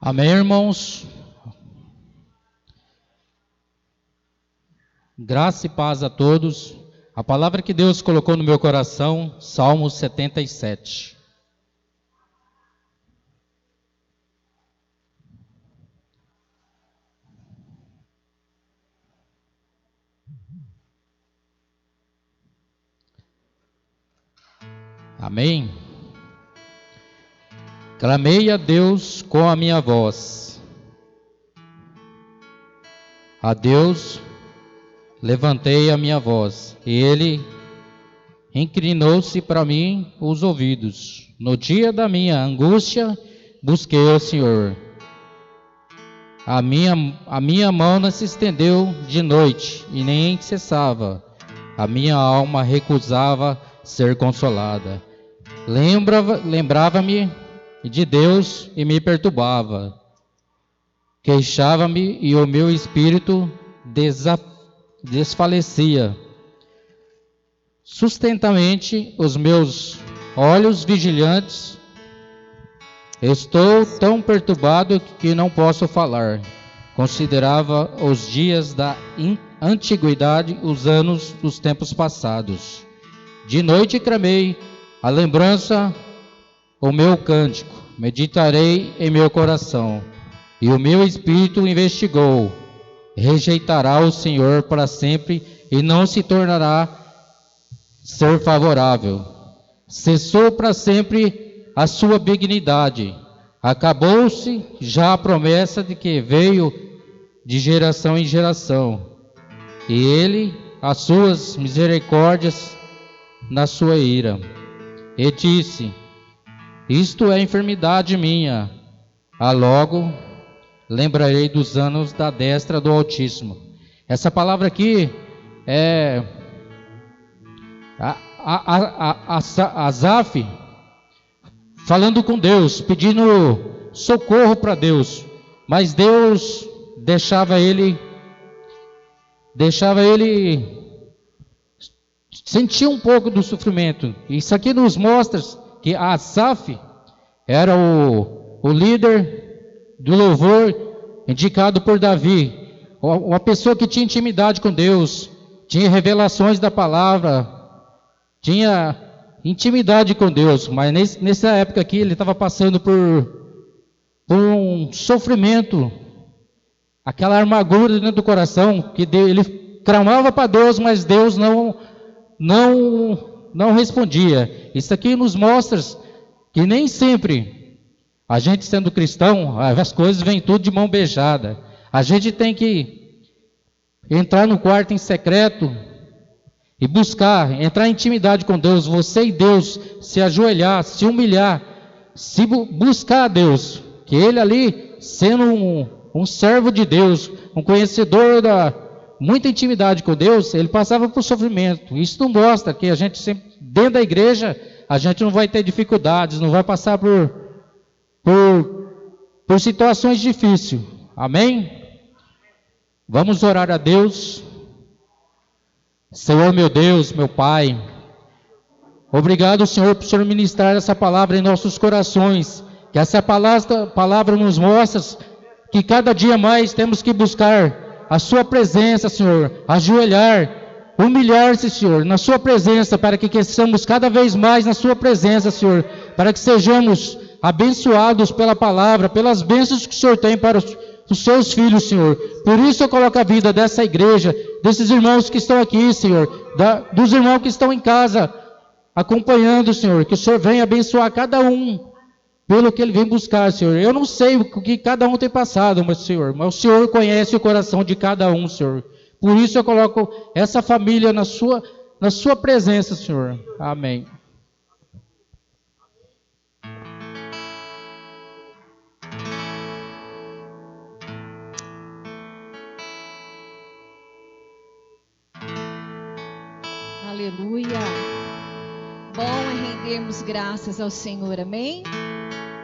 Amém, irmãos? Graça e paz a todos. A palavra que Deus colocou no meu coração, Salmo 77. Amém? Clamei a Deus com a minha voz. A Deus levantei a minha voz, e Ele inclinou-se para mim os ouvidos. No dia da minha angústia, busquei ao Senhor. A minha mão não se estendeu de noite, e nem cessava. A minha alma recusava ser consolada. Lembrava-me de Deus e me perturbava. Queixava-me e o meu espírito desfalecia. Sustentamente os meus olhos vigilantes. Estou tão perturbado que não posso falar. Considerava os dias da antiguidade, os anos dos tempos passados. De noite clamei a lembrança, o meu cântico. Meditarei em meu coração. E o meu espírito investigou. Rejeitará o Senhor para sempre e não se tornará ser favorável. Cessou para sempre a sua benignidade. Acabou-se já a promessa de que veio de geração em geração. E ele, as suas misericórdias na sua ira. E disse: isto é enfermidade minha. Logo lembrarei dos anos da destra do Altíssimo. Essa palavra aqui é Asaf falando com Deus, pedindo socorro para Deus, mas Deus deixava ele sentir um pouco do sofrimento. Isso aqui nos mostra que Asaf era o líder do louvor indicado por Davi, uma pessoa que tinha intimidade com Deus, tinha revelações da palavra, tinha intimidade com Deus, mas nessa época aqui ele estava passando por um sofrimento, aquela amargura dentro do coração, que ele clamava para Deus, mas Deus não respondia. Isso aqui nos mostra que nem sempre, a gente sendo cristão, as coisas vêm tudo de mão beijada. A gente tem que entrar no quarto em secreto e buscar, entrar em intimidade com Deus, você e Deus, se ajoelhar, se humilhar, se buscar a Deus, que Ele ali, sendo um servo de Deus, um conhecedor muita intimidade com Deus, ele passava por sofrimento. Isso não mostra que a gente sempre, dentro da igreja, a gente não vai ter dificuldades, não vai passar por situações difíceis. Amém? Vamos orar a Deus. Senhor meu Deus, meu Pai, obrigado, Senhor, por Senhor ministrar essa palavra em nossos corações, que essa palavra nos mostra que cada dia mais temos que buscar a Sua presença, Senhor, ajoelhar, humilhar-se, Senhor, na Sua presença, para que cresçamos cada vez mais na Sua presença, Senhor, para que sejamos abençoados pela palavra, pelas bênçãos que o Senhor tem para os seus filhos, Senhor. Por isso eu coloco a vida dessa igreja, desses irmãos que estão aqui, Senhor, dos irmãos que estão em casa, acompanhando, Senhor, que o Senhor venha abençoar cada um, pelo que ele vem buscar, Senhor. Eu não sei o que cada um tem passado, mas, Senhor, mas o Senhor conhece o coração de cada um, Senhor. Por isso eu coloco essa família na sua presença, Senhor. Amém. Aleluia. Bom é rendermos graças ao Senhor, amém?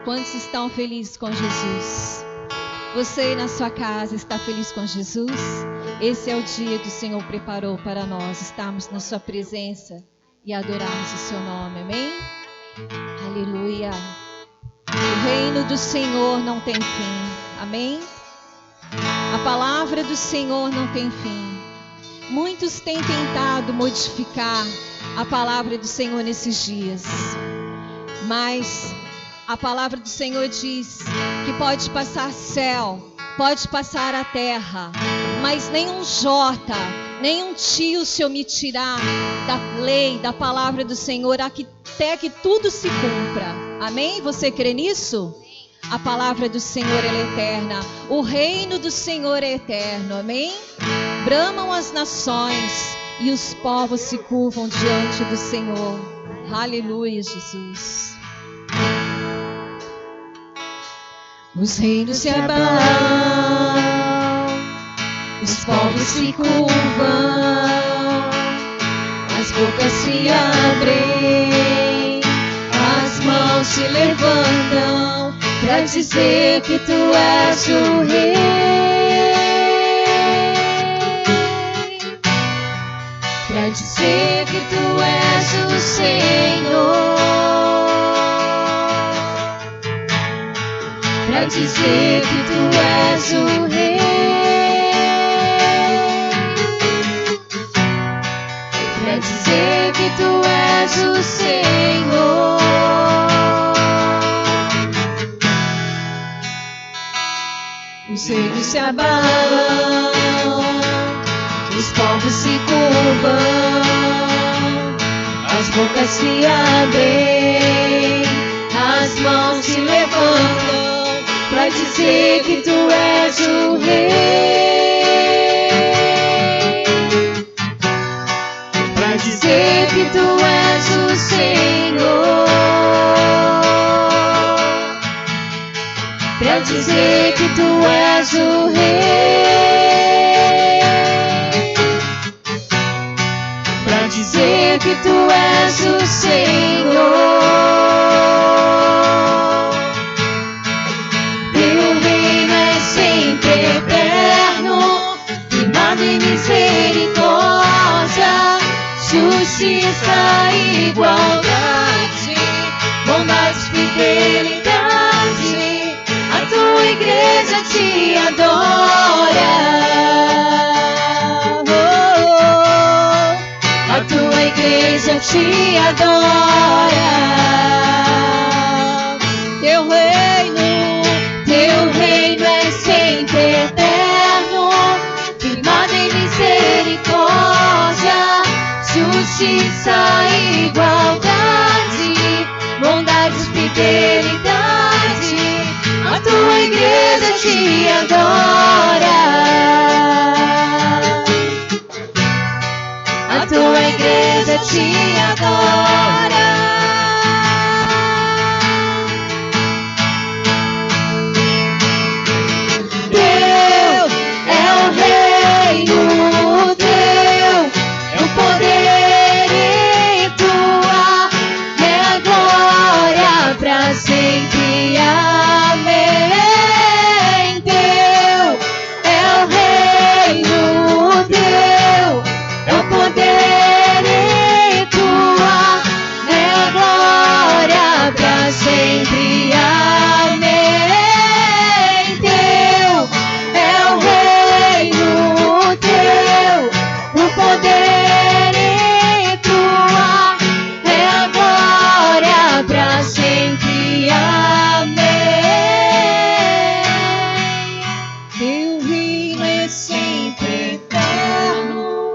Quantos estão felizes com Jesus? Você aí na sua casa está feliz com Jesus? Esse é o dia que o Senhor preparou para nós estarmos na sua presença e adorarmos o seu nome, amém? Aleluia. O reino do Senhor não tem fim. Amém? A palavra do Senhor não tem fim. Muitos têm tentado modificar a palavra do Senhor nesses dias. Mas a palavra do Senhor diz que pode passar céu, pode passar a terra, mas nenhum jota, nenhum tio se omitirá da lei, da palavra do Senhor, até que tudo se cumpra. Amém? Você crê nisso? A palavra do Senhor é eterna. O reino do Senhor é eterno. Amém? Bramam as nações e os povos se curvam diante do Senhor. Aleluia, Jesus. Os reinos se abalam, os povos se curvam, as bocas se abrem, as mãos se levantam pra dizer que tu és o rei, pra dizer que tu és o Senhor, pra dizer que tu és o rei, pra dizer que tu és o Senhor. Os reinos se abalam, os povos se curvam, as bocas se abrem, as mãos se levantam pra dizer que tu és o rei, pra dizer que tu és o Senhor, pra dizer que tu és o rei, pra dizer que tu és o Senhor. Teu reino é sempre eterno, firmado em misericórdia, justiça e igualdade, bondade e fidelidade. A tua igreja te adora. A tua igreja te adora. Teu reino é sempre eterno, firmado em misericórdia, justiça e igualdade, bondade e fidelidade. A tua igreja te adora. A tua igreja te adora. Teu é o reino, teu é o poder e tua é a glória pra sempre. Amém. Teu é o reino, teu é o poder e tua é a glória pra sempre. Amém. Teu é o reino, teu o poder e tua é a glória pra sempre. Amém. Teu reino é sempre eterno,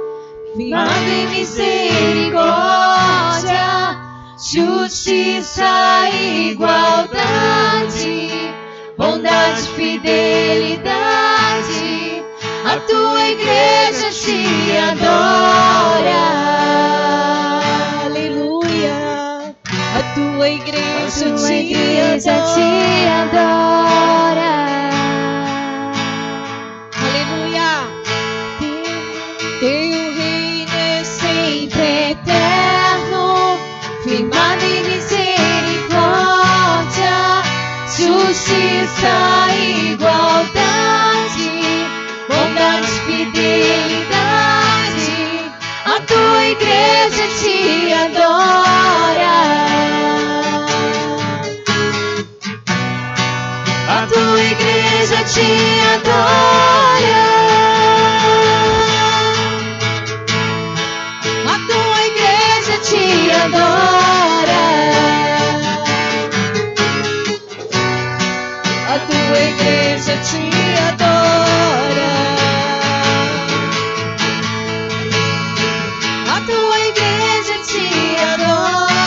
firmado em misericórdia, justiça e igualdade, bondade e fidelidade. A tua igreja te adora. Aleluia. A tua igreja te adora. Aleluia. Teu reino é sempre eterno, firmado em misericórdia, justiça e igualdade, bondade e fidelidade. A tua igreja te adora. adora. A tua igreja te adora. A tua igreja te adora.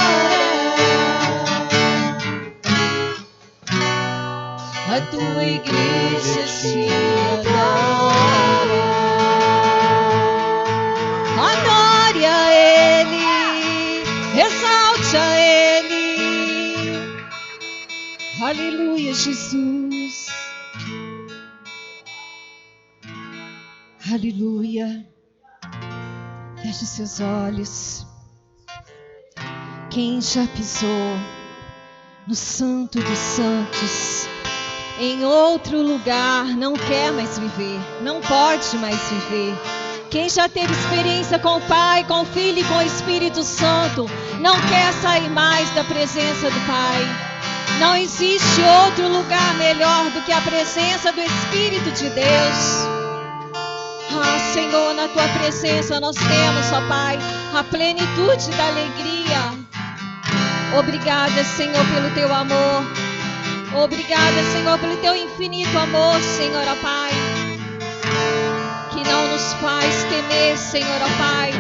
A tua igreja te adora. Adore a Ele, exalte a Ele. Aleluia, Jesus. Aleluia. Feche seus olhos. Quem já pisou no Santo dos Santos, em outro lugar, não quer mais viver, não pode mais viver. Quem já teve experiência com o Pai, com o Filho e com o Espírito Santo, não quer sair mais da presença do Pai. Não existe outro lugar melhor do que a presença do Espírito de Deus. Ah, Senhor, na Tua presença nós temos, ó Pai, a plenitude da alegria. Obrigada, Senhor, pelo Teu amor. Obrigada, Senhor, pelo Teu infinito amor, Senhor, ó Pai, que não nos faz temer, Senhor, ó Pai.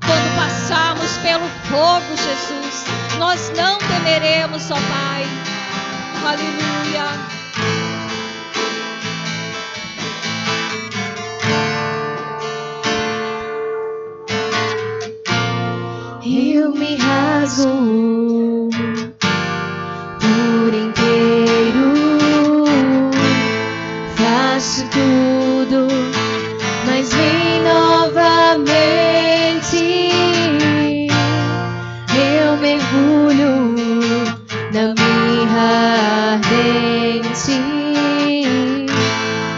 Quando passarmos pelo fogo, Jesus, nós não temeremos, ó Pai. Aleluia. Eu me rasgo por inteiro, faço tudo, mas vem novamente. Eu mergulho na mirra ardente,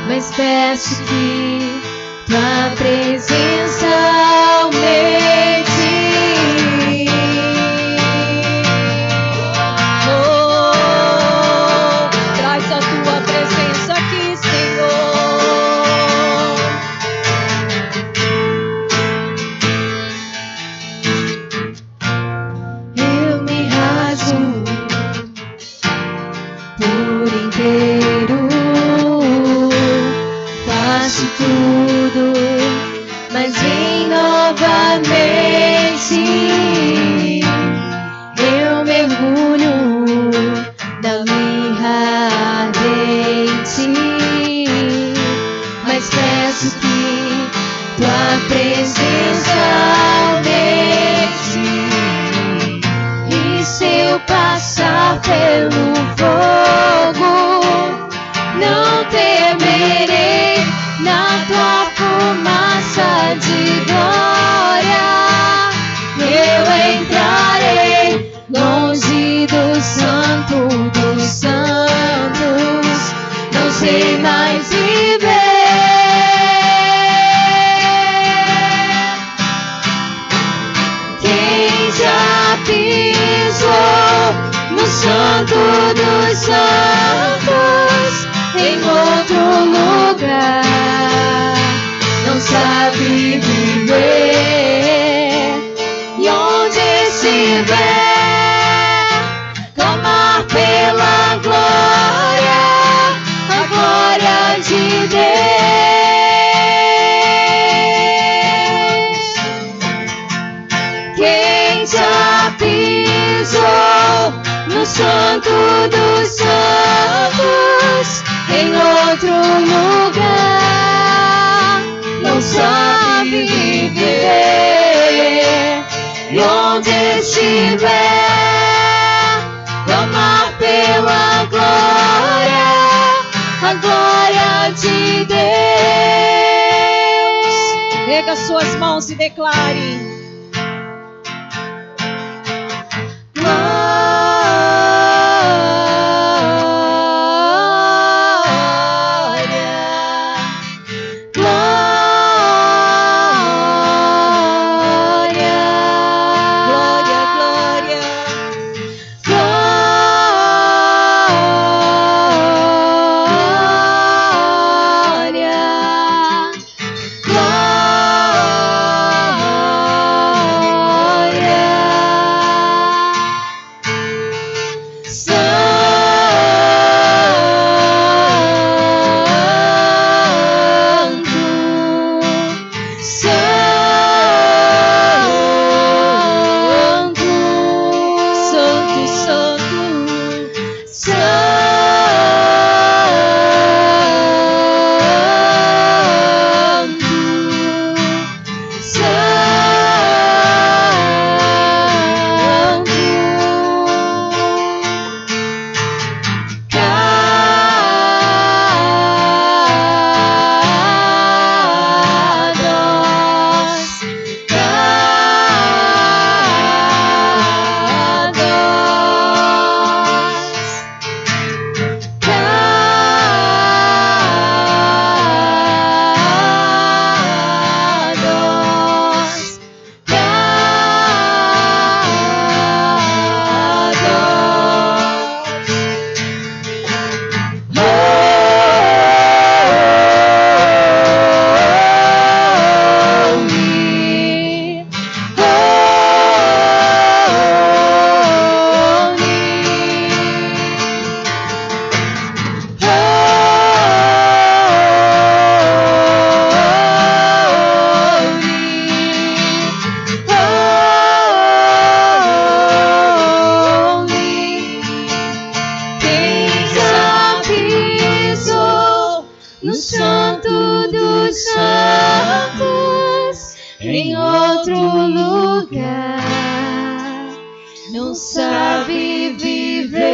mas peço que Tua presença aumente. Traz a Tua presença aqui, Senhor. Eu me rasgo por inteiro, faço tudo, mas vem novamente. Eu mergulho na mirra ardente, mas peço que Tua presença aumente. E se eu passar pelo fogo, não temerei. Na Tua fumaça de glória eu entrarei, longe do Santo dos Santos, não sei mais viver. Quem já pisou no Santo dos Santos, em outro lugar, não sabe viver. E onde estiver, clamar pela glória, a glória de Deus. Quem já pisou no Santo dos Santos, em outro lugar, não sabe viver. E onde estiver, clamar pela glória, a glória de Deus. Erga suas mãos e declare: glória, outro lugar, não sabe viver.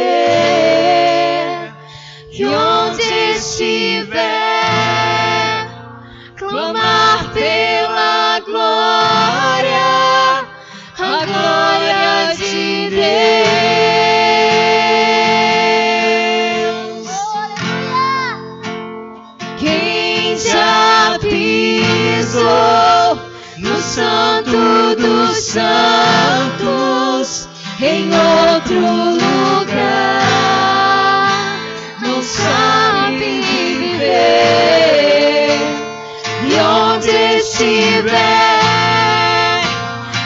E onde estiver, clamar pela glória, a glória de Deus. Quem já pisou no Santo dos Santos, em outro lugar, não sabe viver. E onde estiver,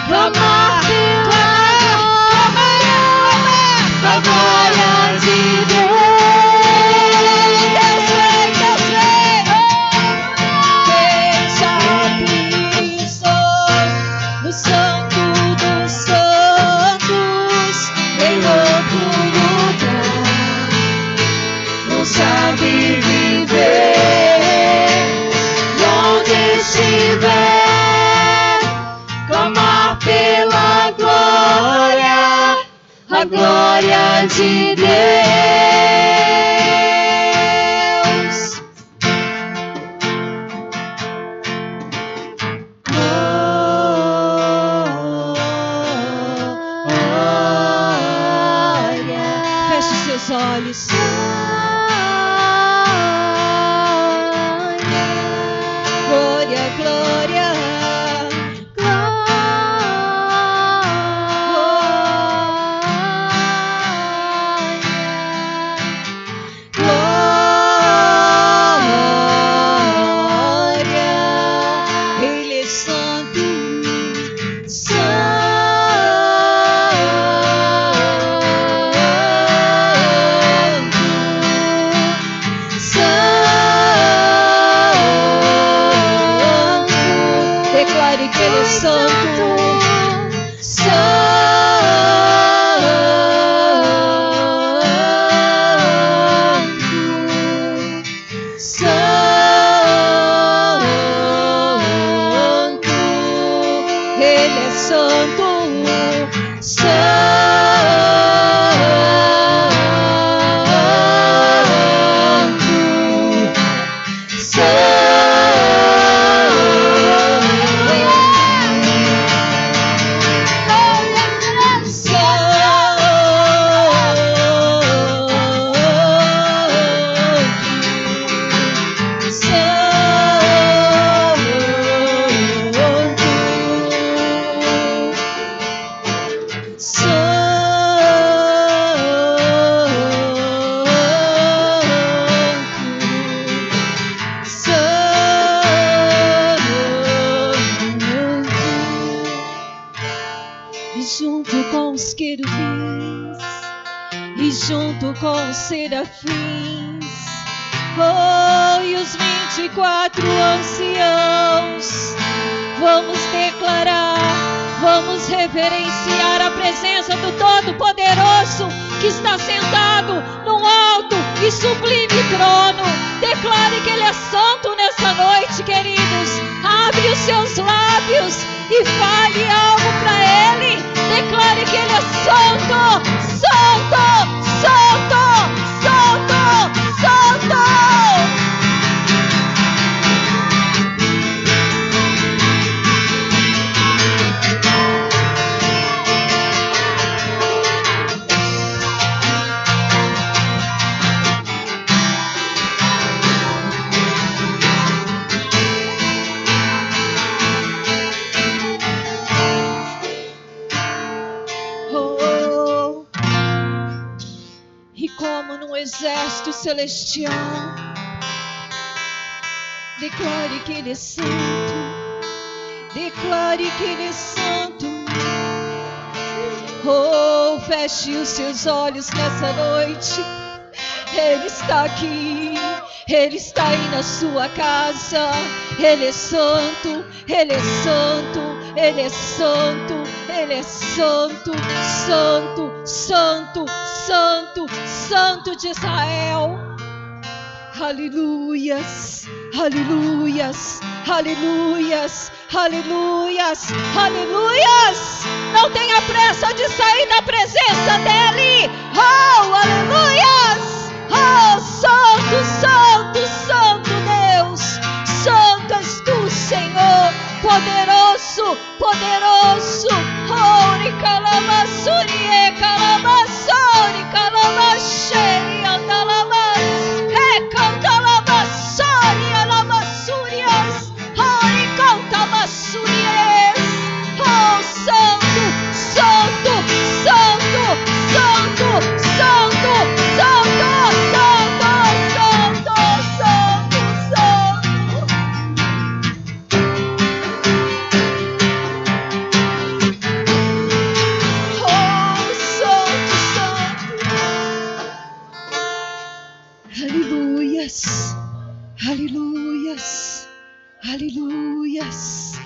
clamar pela glória de Deus. Quem já pisou no Santo dos Santos, em outro lugar, não sabe viver. E onde estiver, clamar pela glória, a glória de Deus. Glória. Feche os seus olhos. Glória, glória. Ele é santo, santo. Declare que ele é santo, santo. Ele é santo, e junto com os querubins, e junto com os serafins, e os 24 anciãos, vamos declarar, vamos reverenciar a presença do Todo-Poderoso que está sentado num alto e sublime trono. Declare que Ele é santo nessa noite, queridos. Abre os seus lábios e fale algo para Ele. Declare que Ele é santo, santo, santo, santo, santo. Como num exército celestial, declare que Ele é santo, declare que Ele é santo. Feche os seus olhos nessa noite. Ele está aqui, Ele está aí na sua casa. Ele é santo, Ele é santo, Ele é santo, Ele é santo, santo, santo, santo, santo de Israel. Aleluias, aleluias, aleluias, aleluias, aleluias. Não tenha pressa de sair da presença dele. Oh, aleluias. Oh, santo, santo, santo Deus. Santo és tu, Senhor. Poderoso, poderoso. Oh, calamassuri, calamassuri, calamassuri, andalamas. Oh, santo, santo, santo, santo, santo, santo, santo, santo, santo. Oh, santo, santo. Aleluias. Aleluias, aleluias.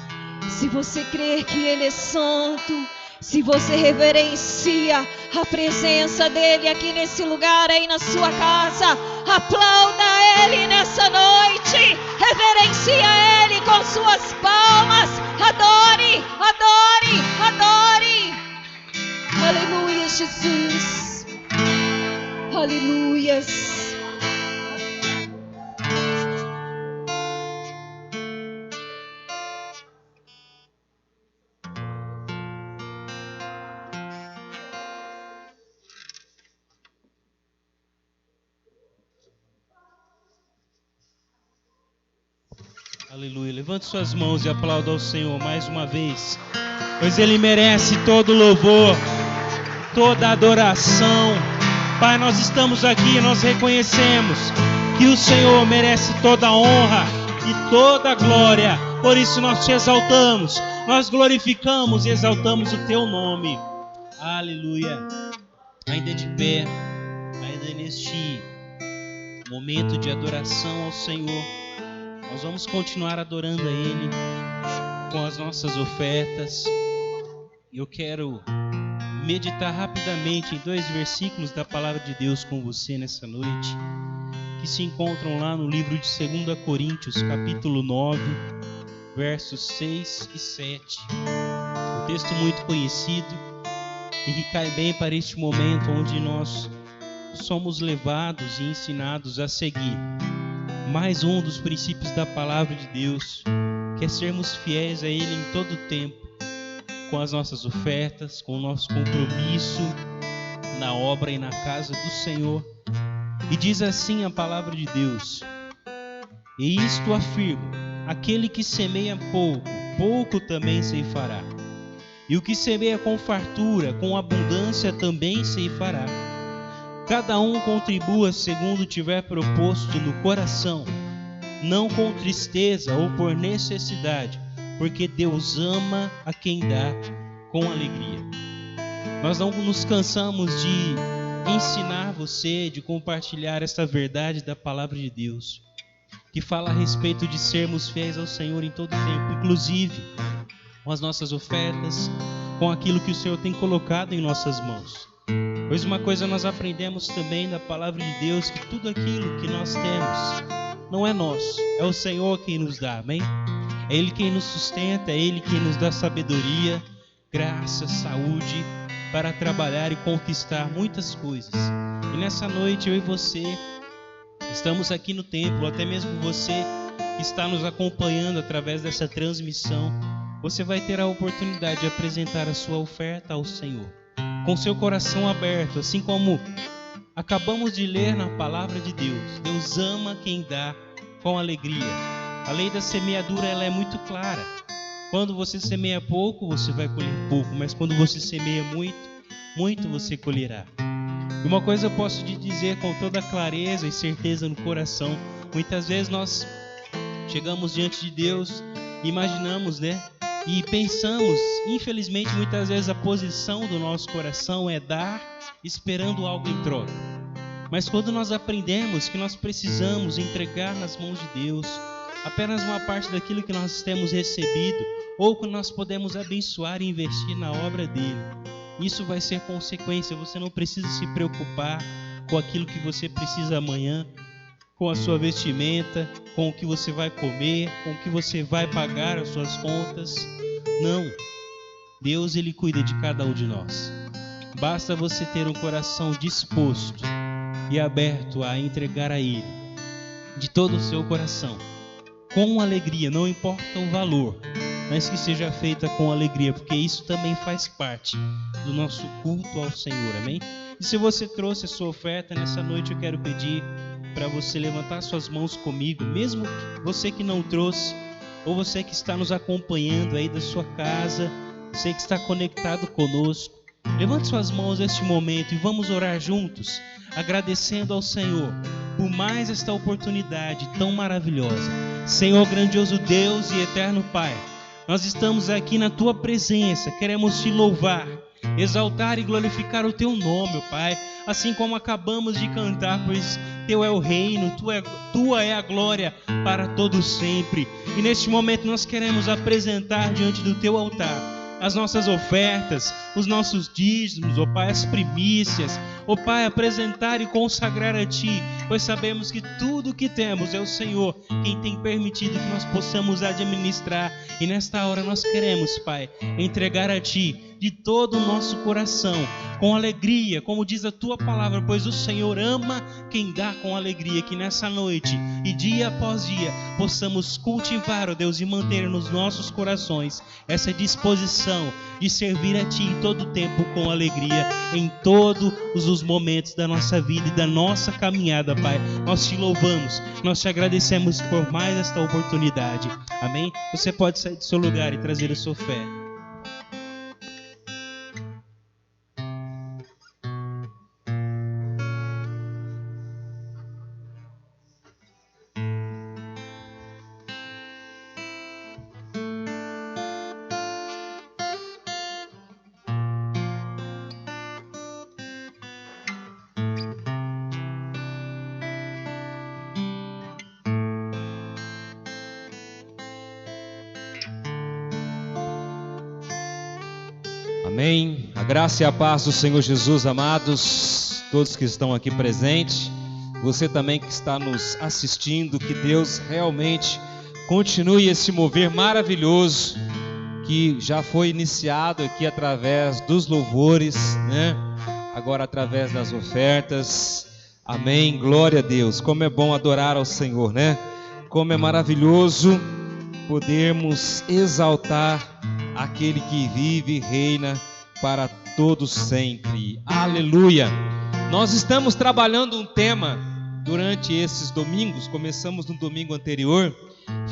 Se você crer que Ele é santo, se você reverencia a presença dEle aqui nesse lugar, aí na sua casa, aplauda Ele nessa noite, reverencia Ele com suas palmas, adore, adore, adore. Aleluia, Jesus. Aleluias. Aleluia. Levante suas mãos e aplauda ao Senhor mais uma vez, pois Ele merece todo louvor, toda adoração. Pai, nós estamos aqui, nós reconhecemos que o Senhor merece toda honra e toda glória. Por isso nós te exaltamos, nós glorificamos e exaltamos o teu nome. Aleluia. Ainda de pé, ainda neste momento de adoração ao Senhor, nós vamos continuar adorando a Ele com as nossas ofertas. Eu quero meditar rapidamente em 2 versículos da Palavra de Deus com você nessa noite, que se encontram lá no livro de 2 Coríntios, capítulo 9, versos 6 e 7. Um texto muito conhecido e que cai bem para este momento onde nós somos levados e ensinados a seguir mais um dos princípios da Palavra de Deus, que é sermos fiéis a Ele em todo o tempo, com as nossas ofertas, com o nosso compromisso na obra e na casa do Senhor. E diz assim a Palavra de Deus: e isto afirmo, aquele que semeia pouco, pouco também ceifará. E o que semeia com fartura, com abundância também ceifará. Cada um contribua segundo tiver proposto no coração, não com tristeza ou por necessidade, porque Deus ama a quem dá com alegria. Nós não nos cansamos de ensinar você, de compartilhar esta verdade da Palavra de Deus, que fala a respeito de sermos fiéis ao Senhor em todo tempo, inclusive com as nossas ofertas, com aquilo que o Senhor tem colocado em nossas mãos. Pois uma coisa nós aprendemos também da Palavra de Deus, que tudo aquilo que nós temos não é nosso, é o Senhor quem nos dá, amém? É Ele quem nos sustenta, é Ele quem nos dá sabedoria, graça, saúde, para trabalhar e conquistar muitas coisas. E nessa noite eu e você estamos aqui no templo, até mesmo você que está nos acompanhando através dessa transmissão, você vai ter a oportunidade de apresentar a sua oferta ao Senhor, com seu coração aberto, assim como acabamos de ler na Palavra de Deus. Deus ama quem dá com alegria. A lei da semeadura, ela é muito clara. Quando você semeia pouco, você vai colher pouco, mas quando você semeia muito, muito você colherá. E uma coisa eu posso te dizer com toda clareza e certeza no coração: muitas vezes nós chegamos diante de Deus, imaginamos, e pensamos, infelizmente, muitas vezes a posição do nosso coração é dar, esperando algo em troca. Mas quando nós aprendemos que nós precisamos entregar nas mãos de Deus apenas uma parte daquilo que nós temos recebido, ou que nós podemos abençoar e investir na obra dele, isso vai ser consequência. Você não precisa se preocupar com aquilo que você precisa amanhã, com a sua vestimenta, com o que você vai comer, com o que você vai pagar as suas contas. Não. Deus, Ele cuida de cada um de nós. Basta você ter um coração disposto e aberto a entregar a Ele de todo o seu coração, com alegria, não importa o valor, mas que seja feita com alegria, porque isso também faz parte do nosso culto ao Senhor, amém? E se você trouxe a sua oferta nessa noite, eu quero pedir para você levantar suas mãos comigo, mesmo você que não trouxe, ou você que está nos acompanhando aí da sua casa, você que está conectado conosco, levante suas mãos neste momento e vamos orar juntos, agradecendo ao Senhor por mais esta oportunidade tão maravilhosa. Senhor, grandioso Deus e eterno Pai, nós estamos aqui na Tua presença, queremos Te louvar, exaltar e glorificar o Teu nome, Pai, assim como acabamos de cantar, pois Teu é o reino, Tua é a glória para todos sempre. E neste momento nós queremos apresentar diante do Teu altar as nossas ofertas, os nossos dízimos, ó Pai, as primícias, ó Pai, apresentar e consagrar a Ti, pois sabemos que tudo que temos é o Senhor quem tem permitido que nós possamos administrar, e nesta hora nós queremos, Pai, entregar a Ti de todo o nosso coração, com alegria, como diz a Tua palavra, pois o Senhor ama quem dá com alegria, que nessa noite e dia após dia possamos cultivar, ó Deus, e manter nos nossos corações essa disposição de servir a Ti em todo o tempo com alegria, em todos os momentos da nossa vida e da nossa caminhada, Pai. Nós Te louvamos, nós Te agradecemos por mais esta oportunidade, amém? Você pode sair do seu lugar e trazer a sua fé. Amém. A graça e a paz do Senhor Jesus, amados, todos que estão aqui presentes, você também que está nos assistindo, que Deus realmente continue esse mover maravilhoso que já foi iniciado aqui através dos louvores, né? Agora através das ofertas. Amém. Glória a Deus. Como é bom adorar ao Senhor, né? Como é maravilhoso podermos exaltar aquele que vive e reina para todos sempre. Aleluia! Nós estamos trabalhando um tema durante esses domingos, começamos no domingo anterior,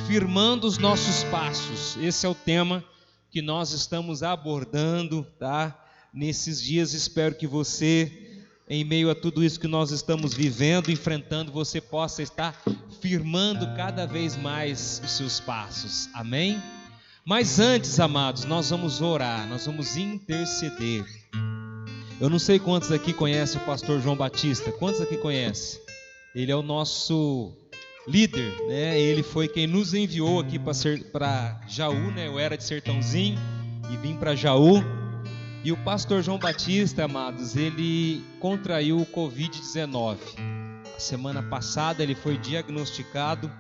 firmando os nossos passos. Esse é o tema que nós estamos abordando, tá? Nesses dias, espero que você, em meio a tudo isso que nós estamos vivendo, enfrentando, você possa estar firmando cada vez mais os seus passos. Amém? Mas antes, amados, nós vamos orar, nós vamos interceder. Eu não sei quantos aqui conhecem o pastor João Batista. Quantos aqui conhecem? Ele é o nosso líder, né? Ele foi quem nos enviou aqui para Jaú, né? Eu era de Sertãozinho e vim para Jaú. E o pastor João Batista, amados, ele contraiu o Covid-19. A semana passada ele foi diagnosticado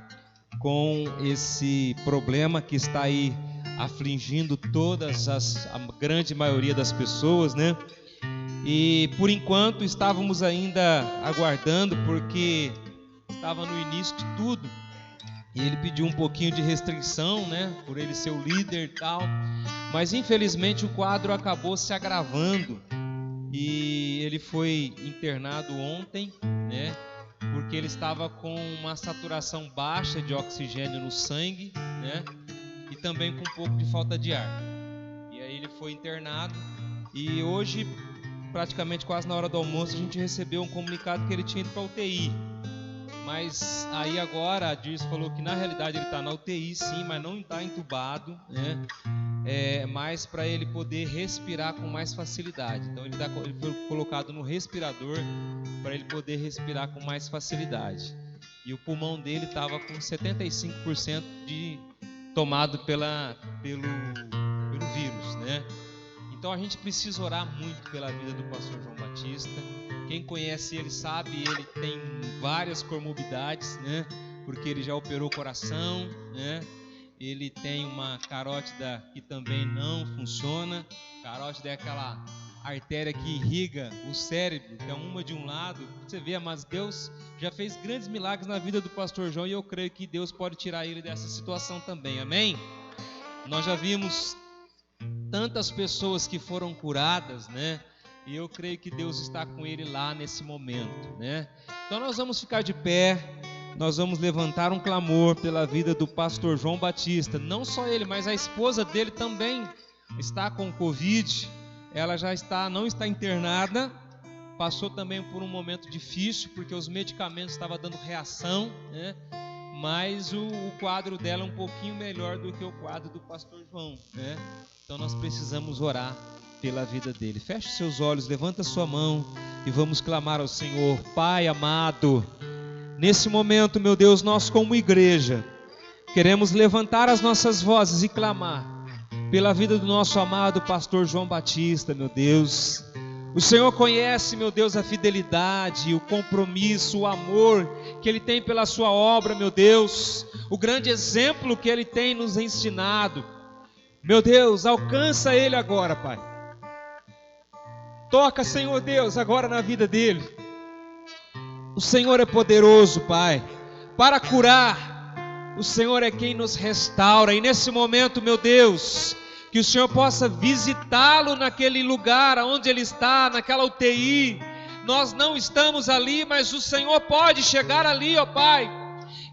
com esse problema que está aí afligindo a grande maioria das pessoas, né? E por enquanto estávamos ainda aguardando, porque estava no início de tudo, e ele pediu um pouquinho de restrição, né? Por ele ser o líder e tal, mas infelizmente o quadro acabou se agravando, e ele foi internado ontem, né? Porque ele estava com uma saturação baixa de oxigênio no sangue, né? E também com um pouco de falta de ar. E aí ele foi internado, e hoje, praticamente quase na hora do almoço, a gente recebeu um comunicado que ele tinha ido para a UTI. Mas aí agora a Dirce falou que na realidade ele está na UTI sim, mas não está entubado, né? Mas para ele poder respirar com mais facilidade. Então ele foi colocado no respirador para ele poder respirar com mais facilidade. E o pulmão dele estava com 75% tomado pelo vírus, né? Então a gente precisa orar muito pela vida do pastor João Batista. Quem conhece ele sabe, ele tem várias comorbidades, né? Porque ele já operou o coração, né? Ele tem uma carótida que também não funciona. Carótida é aquela artéria que irriga o cérebro, que é uma de um lado. Você vê, mas Deus já fez grandes milagres na vida do pastor João, e eu creio que Deus pode tirar ele dessa situação também, amém? Nós já vimos tantas pessoas que foram curadas, né? E eu creio que Deus está com ele lá nesse momento, né? Então nós vamos ficar de pé, nós vamos levantar um clamor pela vida do pastor João Batista. Não só ele, mas a esposa dele também está com Covid. Ela já não está internada, passou também por um momento difícil, porque os medicamentos estavam dando reação, né? Mas o quadro dela é um pouquinho melhor do que o quadro do pastor João, né? Então nós precisamos orar pela vida dele. Feche seus olhos, levanta sua mão e vamos clamar ao Senhor. Pai amado, nesse momento, meu Deus, nós como igreja queremos levantar as nossas vozes e clamar pela vida do nosso amado pastor João Batista, meu Deus. O Senhor conhece, meu Deus, a fidelidade, o compromisso, o amor que Ele tem pela sua obra, meu Deus, o grande exemplo que Ele tem nos ensinado. Meu Deus, alcança Ele agora, Pai. Toca, Senhor Deus, agora na vida dele. O Senhor é poderoso, Pai, para curar. O Senhor é quem nos restaura. E nesse momento, meu Deus, que o Senhor possa visitá-lo naquele lugar onde ele está, naquela UTI. Nós não estamos ali, mas o Senhor pode chegar ali, ó Pai,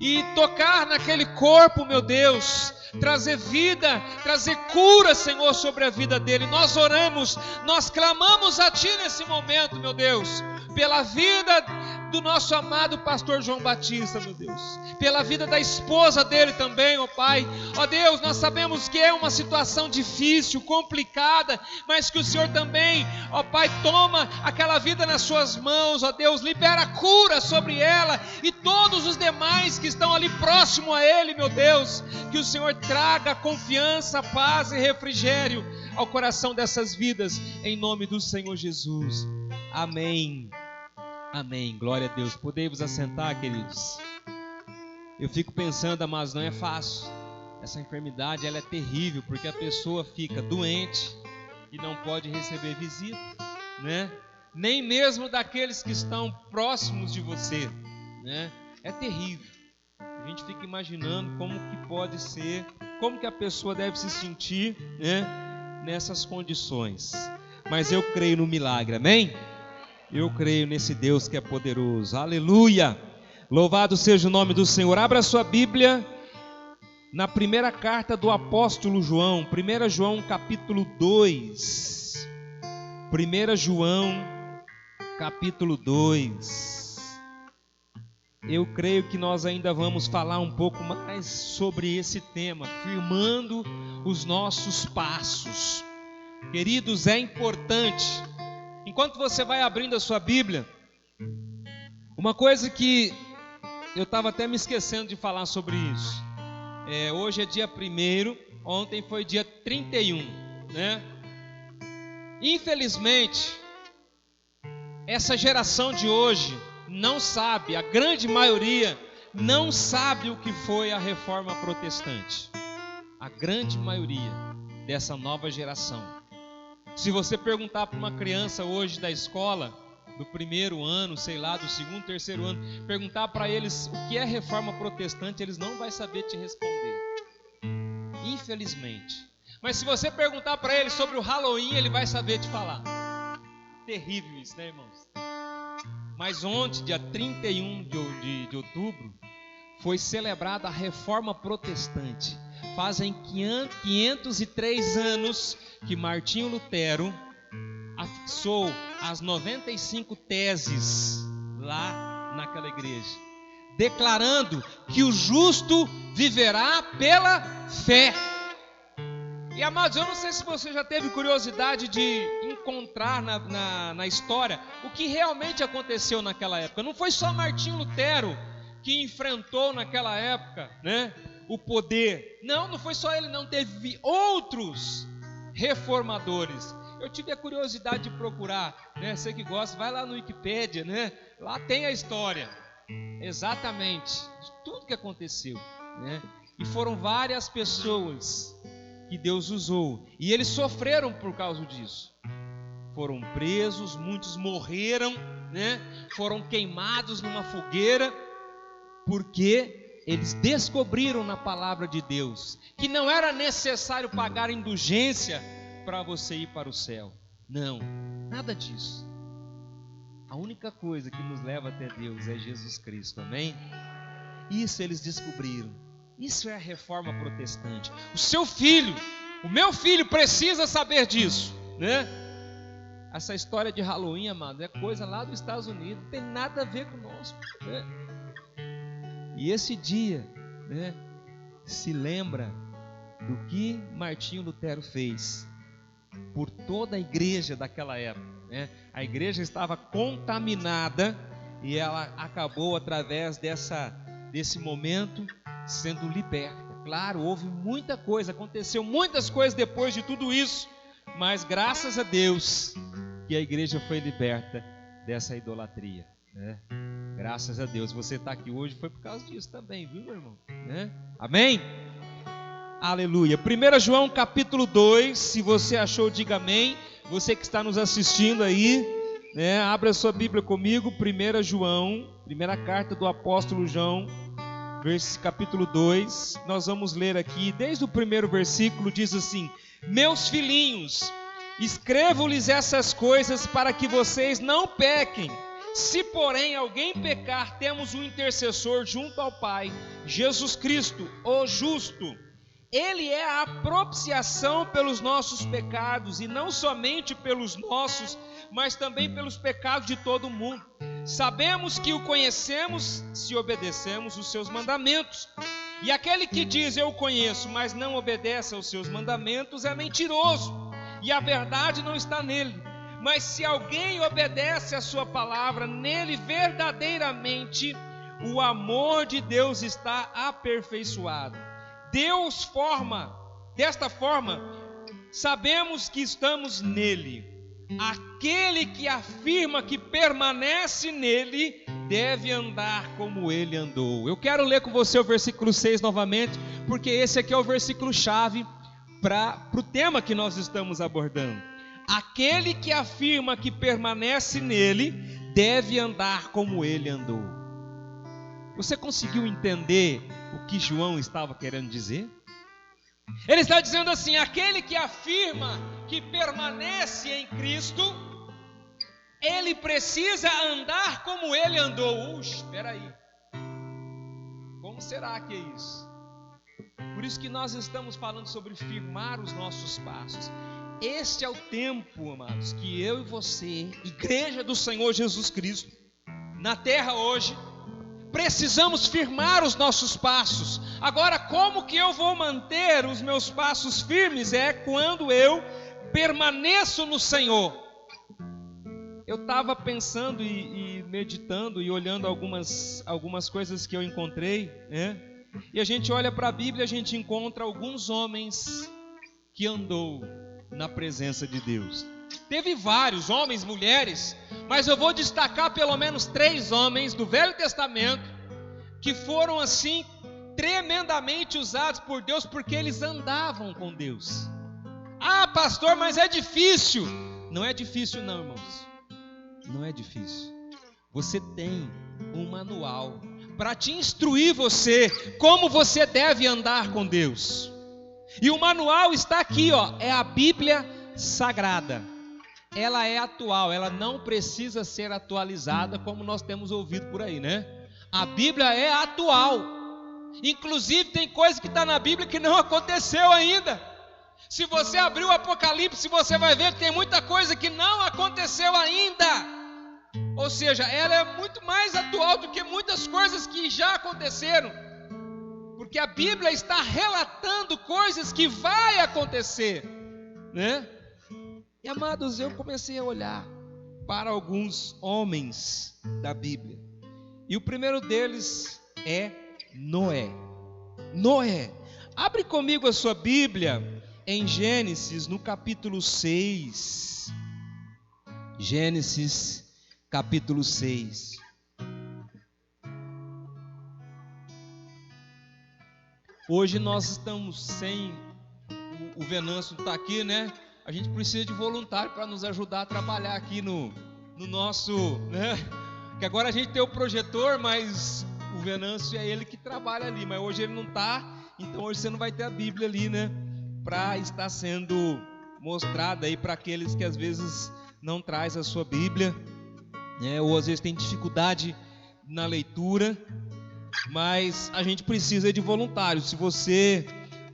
e tocar naquele corpo, meu Deus, trazer vida, trazer cura, Senhor, sobre a vida dele. Nós oramos, nós clamamos a Ti nesse momento, meu Deus, pela vida do nosso amado pastor João Batista, meu Deus, pela vida da esposa dele também, ó Pai. Ó Deus, nós sabemos que é uma situação difícil, complicada, mas que o Senhor também, ó Pai, toma aquela vida nas suas mãos, ó Deus, libera cura sobre ela e todos os demais que estão ali próximo a ele, meu Deus, que o Senhor traga confiança, paz e refrigério ao coração dessas vidas, em nome do Senhor Jesus. Amém. Amém, glória a Deus. Podemos assentar, queridos. Eu fico pensando, mas não é fácil. Essa enfermidade, ela é terrível, porque a pessoa fica doente e não pode receber visita, né? Nem mesmo daqueles que estão próximos de você, né? É terrível. A gente fica imaginando como que pode ser, como que a pessoa deve se sentir, né? Nessas condições. Mas eu creio no milagre, amém? Eu creio nesse Deus que é poderoso. Aleluia! Louvado seja o nome do Senhor. Abra sua Bíblia na primeira carta do apóstolo João, 1 João capítulo 2. 1 João capítulo 2. Eu creio que nós ainda vamos falar um pouco mais sobre esse tema, firmando os nossos passos. Queridos, é importante, enquanto você vai abrindo a sua Bíblia, uma coisa que eu estava até me esquecendo de falar sobre isso. Hoje é dia 1º, ontem foi dia 31, né? Infelizmente, essa geração de hoje não sabe, a grande maioria não sabe o que foi a reforma protestante. A grande maioria dessa nova geração. Se você perguntar para uma criança hoje da escola, do primeiro ano, sei lá, do segundo, terceiro ano, perguntar para eles o que é reforma protestante, eles não vão saber te responder. Infelizmente. Mas se você perguntar para ele sobre o Halloween, ele vai saber te falar. Terrível isso, né, irmãos? Mas ontem, dia 31 de outubro, foi celebrada a Reforma Protestante. Fazem 503 anos que Martinho Lutero afixou as 95 teses lá naquela igreja, declarando que o justo viverá pela fé. E amados, eu não sei se você já teve curiosidade de encontrar na história o que realmente aconteceu naquela época. Não foi só Martinho Lutero que enfrentou naquela época, né, o poder. Não foi só ele, não. Teve outros reformadores Eu tive a curiosidade de procurar, né? Você que gosta, vai lá no Wikipédia, né? Lá tem a história, exatamente, de tudo que aconteceu, né? E foram várias pessoas que Deus usou, e eles sofreram por causa disso. Foram presos, muitos morreram, né? Foram queimados numa fogueira, porque eles descobriram na palavra de Deus que não era necessário pagar indulgência para você ir para o céu. Não, nada disso. A única coisa que nos leva até Deus é Jesus Cristo, amém? Isso eles descobriram. Isso é a reforma protestante. O seu filho, o meu filho precisa saber disso, né? Essa história de Halloween, amado, é coisa lá dos Estados Unidos, não tem nada a ver conosco, né? E esse dia, né, se lembra do que Martinho Lutero fez por toda a igreja daquela época, né? A igreja estava contaminada e ela acabou através desse momento sendo liberta. Claro, houve muita coisa, aconteceu muitas coisas depois de tudo isso, mas graças a Deus que a igreja foi liberta dessa idolatria, né? Graças a Deus, você está aqui hoje foi por causa disso também, viu, meu irmão? Né? Amém? Aleluia. 1 João capítulo 2, se você achou, diga amém. Você que está nos assistindo aí, né? Abra sua Bíblia comigo, 1 João, primeira carta do apóstolo João, capítulo 2, nós vamos ler aqui, desde o primeiro versículo, diz assim: meus filhinhos, escrevo-lhes essas coisas para que vocês não pequem. Se, porém, alguém pecar, temos um intercessor junto ao Pai, Jesus Cristo, o justo. Ele é a propiciação pelos nossos pecados, e não somente pelos nossos, mas também pelos pecados de todo mundo. Sabemos que o conhecemos se obedecemos os seus mandamentos. E aquele que diz eu conheço, mas não obedece aos seus mandamentos, é mentiroso, e a verdade não está nele. Mas se alguém obedece a sua palavra, nele verdadeiramente o amor de Deus está aperfeiçoado. Desta forma, sabemos que estamos nele. Aquele que afirma que permanece nele, deve andar como ele andou. Eu quero ler com você o versículo 6 novamente, porque esse aqui é o versículo chave para o tema que nós estamos abordando. Aquele que afirma que permanece nele, deve andar como ele andou. Você conseguiu entender o que João estava querendo dizer? Ele está dizendo assim: aquele que afirma que permanece em Cristo, ele precisa andar como ele andou. Espera aí, como será que é isso? Por isso que nós estamos falando sobre firmar os nossos passos. Este é o tempo, amados, que eu e você, igreja do Senhor Jesus Cristo, na terra hoje, precisamos firmar os nossos passos. Agora, como que eu vou manter os meus passos firmes? É quando eu permaneço no Senhor. Eu estava pensando e meditando e olhando algumas coisas que eu encontrei, né? E a gente olha para a Bíblia, a gente encontra alguns homens que andou na presença de Deus. Teve vários homens, mulheres, mas eu vou destacar pelo menos 3 homens do Velho Testamento que foram assim tremendamente usados por Deus, porque eles andavam com Deus. Ah, pastor, mas é difícil. Não é difícil não, irmãos. Não é difícil. Você tem um manual para te instruir você como você deve andar com Deus. E o manual está aqui, ó, é a Bíblia Sagrada. Ela é atual, ela não precisa ser atualizada como nós temos ouvido por aí, né? A Bíblia é atual. Inclusive tem coisa que está na Bíblia que não aconteceu ainda. Se você abrir o Apocalipse, você vai ver que tem muita coisa que não aconteceu ainda. Ou seja, ela é muito mais atual do que muitas coisas que já aconteceram. Porque a Bíblia está relatando coisas que vai acontecer, né? E amados, eu comecei a olhar para alguns homens da Bíblia. E o primeiro deles é Noé. Noé. Abre comigo a sua Bíblia em Gênesis, no capítulo 6. Gênesis, capítulo 6. Hoje nós estamos sem, o Venâncio está aqui, né? A gente precisa de voluntário para nos ajudar a trabalhar aqui no nosso, né? Que agora a gente tem o projetor, mas o Venâncio é ele que trabalha ali, mas hoje ele não está, então hoje você não vai ter a Bíblia ali, né? Para estar sendo mostrada aí para aqueles que às vezes não traz a sua Bíblia, né? Ou às vezes tem dificuldade na leitura, mas a gente precisa de voluntários. Se você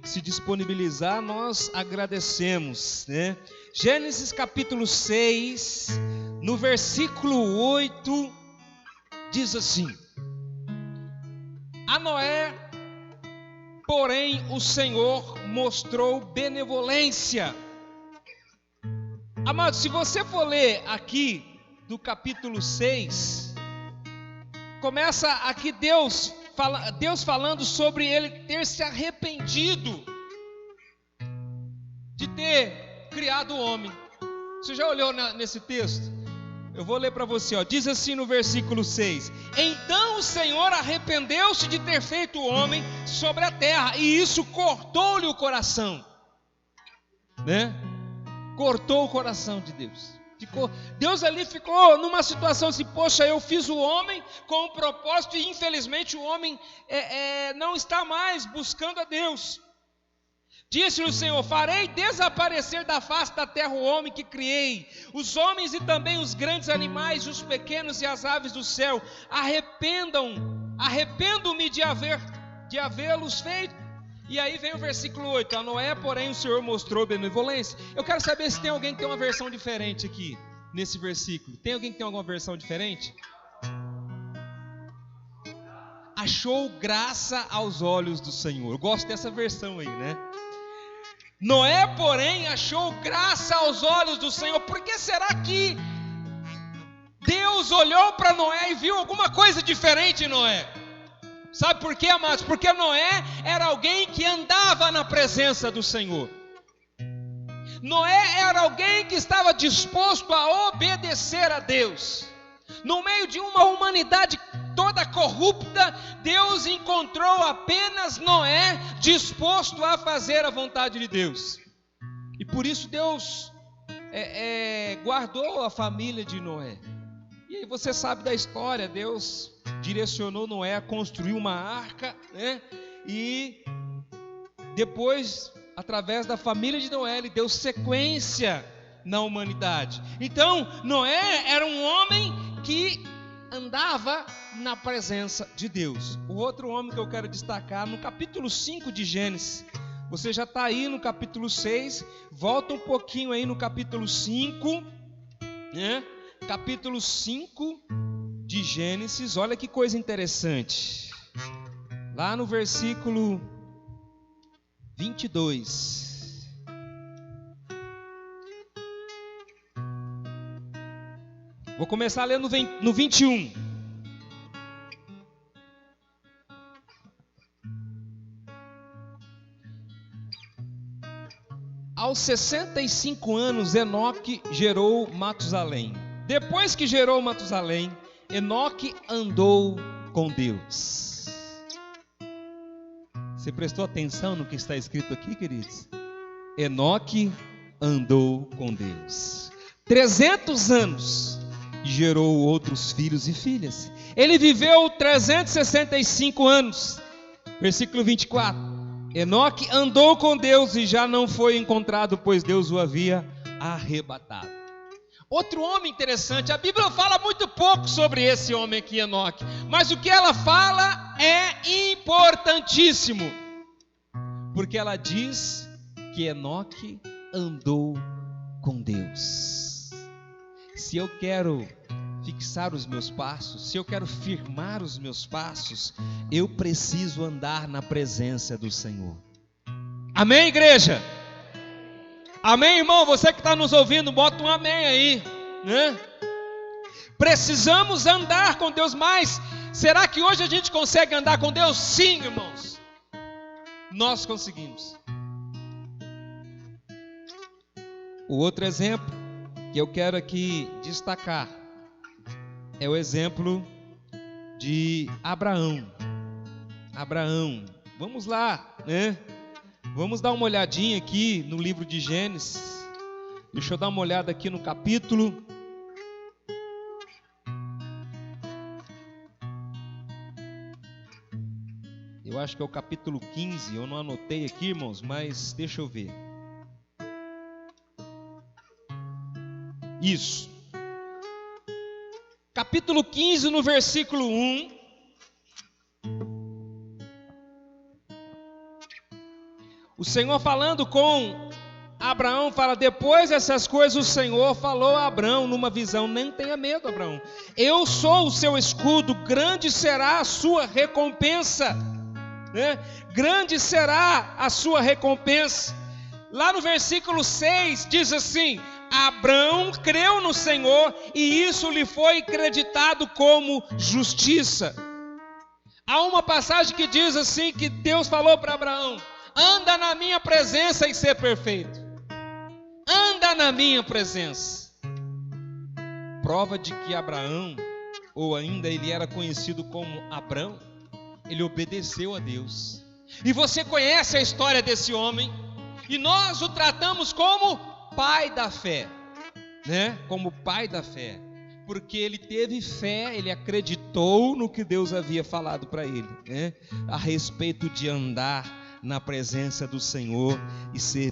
se disponibilizar, nós agradecemos, né? Gênesis capítulo 6, no versículo 8, diz assim: a Noé, porém, o Senhor mostrou benevolência. Amado, se você for ler aqui do capítulo 6, começa aqui Deus falando sobre ele ter se arrependido de ter criado o homem. Você já olhou nesse texto? Eu vou ler para você, ó. Diz assim no versículo 6: então o Senhor arrependeu-se de ter feito o homem sobre a terra, e isso cortou-lhe o coração, né? Cortou o coração de Deus. Deus ali ficou numa situação assim: poxa, eu fiz o homem com um propósito e infelizmente o homem não está mais buscando a Deus. Disse-lhe o Senhor: farei desaparecer da face da terra o homem que criei, os homens e também os grandes animais, os pequenos e as aves do céu. Arrependo-me de havê-los feito. E aí vem o versículo 8: a Noé, porém, o Senhor mostrou benevolência. Eu quero saber se tem alguém que tem uma versão diferente aqui, nesse versículo. Tem alguém que tem alguma versão diferente? Achou graça aos olhos do Senhor. Eu gosto dessa versão aí, né? Noé, porém, achou graça aos olhos do Senhor. Por que será que Deus olhou para Noé e viu alguma coisa diferente em Noé? Sabe por quê, amados? Porque Noé era alguém que andava na presença do Senhor. Noé era alguém que estava disposto a obedecer a Deus. No meio de uma humanidade toda corrupta, Deus encontrou apenas Noé disposto a fazer a vontade de Deus. E por isso Deus guardou a família de Noé. E aí você sabe da história. Deus direcionou Noé a construir uma arca, né? E depois, através da família de Noé, ele deu sequência na humanidade. Então, Noé era um homem que andava na presença de Deus. O outro homem que eu quero destacar, no capítulo 5 de Gênesis. Você já está aí no capítulo 6, volta um pouquinho aí no capítulo 5, né? Capítulo 5 de Gênesis, olha que coisa interessante. Lá no versículo 22. Vou começar lendo no 21. Aos 65 anos, Enoque gerou Matusalém. Depois que gerou Matusalém, Enoque andou com Deus. Você prestou atenção no que está escrito aqui, queridos? Enoque andou com Deus 300 anos e gerou outros filhos e filhas. Ele viveu 365 anos. Versículo 24: Enoque andou com Deus e já não foi encontrado, pois Deus o havia arrebatado. Outro homem interessante, a Bíblia fala muito pouco sobre esse homem aqui, Enoque, mas o que ela fala é importantíssimo, porque ela diz que Enoque andou com Deus. Se eu quero fixar os meus passos, se eu quero firmar os meus passos, eu preciso andar na presença do Senhor. Amém, igreja? Amém, irmão? Você que está nos ouvindo, bota um amém aí, né? Precisamos andar com Deus, mas será que hoje a gente consegue andar com Deus? Sim, irmãos, nós conseguimos. O outro exemplo que eu quero aqui destacar é o exemplo de Abraão. Abraão, vamos lá, né? Vamos dar uma olhadinha aqui no livro de Gênesis. Deixa eu dar uma olhada aqui no capítulo. Eu acho que é o capítulo 15, eu não anotei aqui, irmãos, mas deixa eu ver. Isso. Capítulo 15, no versículo 1. O Senhor falando com Abraão, fala: depois dessas coisas o Senhor falou a Abraão numa visão: não tenha medo, Abraão, eu sou o seu escudo, grande será a sua recompensa, né? Grande será a sua recompensa. Lá no versículo 6 diz assim: Abraão creu no Senhor e isso lhe foi creditado como justiça. Há uma passagem que diz assim, que Deus falou para Abraão: anda na minha presença e ser perfeito. Anda na minha presença. Prova de que Abraão, ou ainda ele era conhecido como Abrão, ele obedeceu a Deus. E você conhece a história desse homem, e nós o tratamos como pai da fé, né? Como pai da fé, porque ele teve fé, ele acreditou no que Deus havia falado para ele, né? A respeito de andar na presença do Senhor e ser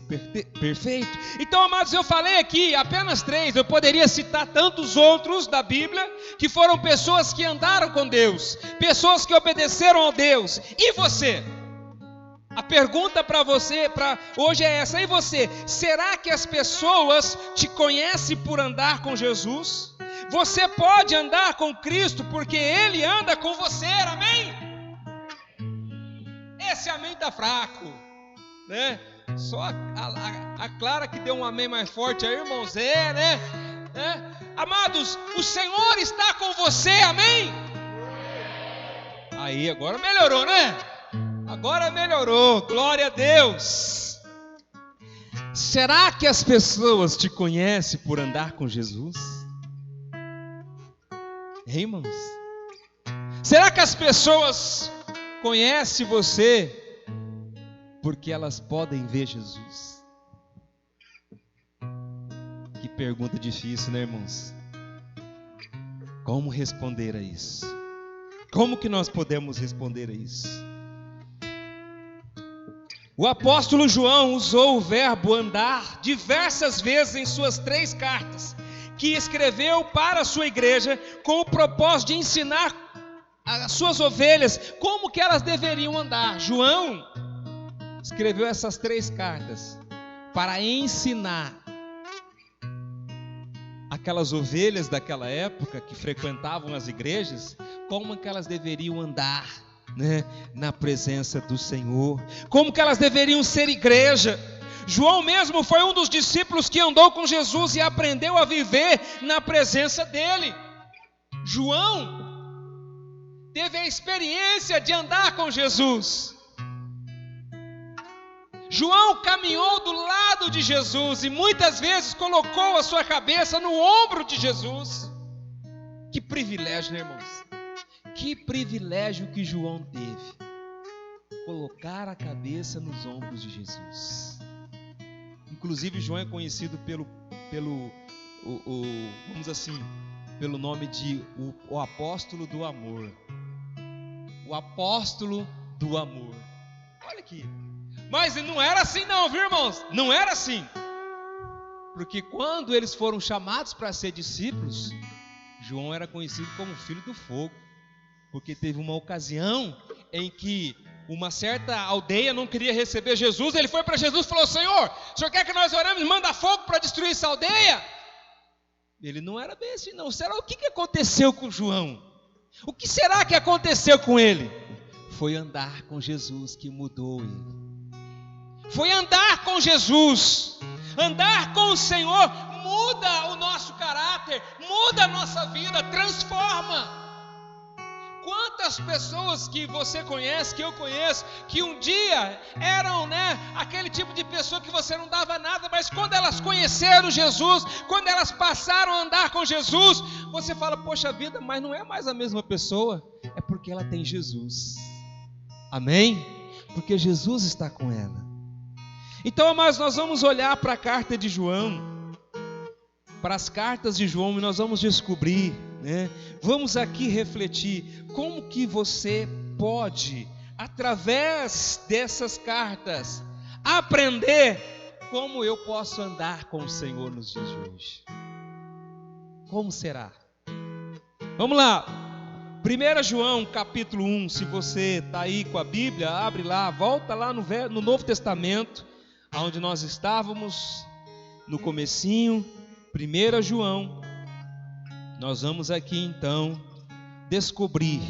perfeito. Então, amados, eu falei aqui apenas 3, eu poderia citar tantos outros da Bíblia, que foram pessoas que andaram com Deus, pessoas que obedeceram a Deus. E você? A pergunta para você hoje é essa: e você? Será que as pessoas te conhecem por andar com Jesus? Você pode andar com Cristo porque Ele anda com você, amém? Esse amém está fraco, né? Só a Clara que deu um amém mais forte aí, irmão Zé, né? Amados, o Senhor está com você, amém? Aí, agora melhorou, né? Agora melhorou, glória a Deus. Será que as pessoas te conhecem por andar com Jesus? Hein, irmãos? Será que as pessoas conhecem você porque elas podem ver Jesus? Que pergunta difícil, né, irmãos? Como responder a isso? Como que nós podemos responder a isso? O apóstolo João usou o verbo andar diversas vezes em suas 3 cartas, que escreveu para a sua igreja com o propósito de ensinar as suas ovelhas como que elas deveriam andar. João escreveu essas 3 cartas para ensinar aquelas ovelhas daquela época que frequentavam as igrejas como que elas deveriam andar, né, na presença do Senhor, como que elas deveriam ser igreja. João mesmo foi um dos discípulos que andou com Jesus e aprendeu a viver na presença dele. João teve a experiência de andar com Jesus. João caminhou do lado de Jesus e muitas vezes colocou a sua cabeça no ombro de Jesus. Que privilégio, né, irmãos? Que privilégio que João teve, colocar a cabeça nos ombros de Jesus. Inclusive João é conhecido vamos assim, pelo nome de o apóstolo do amor. O apóstolo do amor. Olha aqui. Mas não era assim não, viu, irmãos? Não era assim. Porque quando eles foram chamados para ser discípulos, João era conhecido como filho do fogo. Porque teve uma ocasião em que uma certa aldeia não queria receber Jesus. Ele foi para Jesus e falou: Senhor, o Senhor quer que nós oremos? Manda fogo para destruir essa aldeia? Ele não era bem assim não. Será o que aconteceu com João? O que será que aconteceu com ele? Foi andar com Jesus que mudou ele. Foi andar com Jesus. Andar com o Senhor muda o nosso caráter, muda a nossa vida, transforma. Quantas pessoas que você conhece, que eu conheço, que um dia eram, aquele tipo de pessoa que você não dava nada, mas quando elas conheceram Jesus, quando elas passaram a andar com Jesus, você fala, poxa vida, mas não é mais a mesma pessoa, é porque ela tem Jesus. Amém? Porque Jesus está com ela. Então, amados, nós vamos olhar para a carta de João, para as cartas de João, e nós vamos descobrir, vamos aqui refletir como que você pode, através dessas cartas, aprender como eu posso andar com o Senhor nos dias de hoje. Como será? Vamos lá, 1 João capítulo 1, se você está aí com a Bíblia, abre lá, volta lá no Novo Testamento, onde nós estávamos, no comecinho, 1 João, nós vamos aqui então descobrir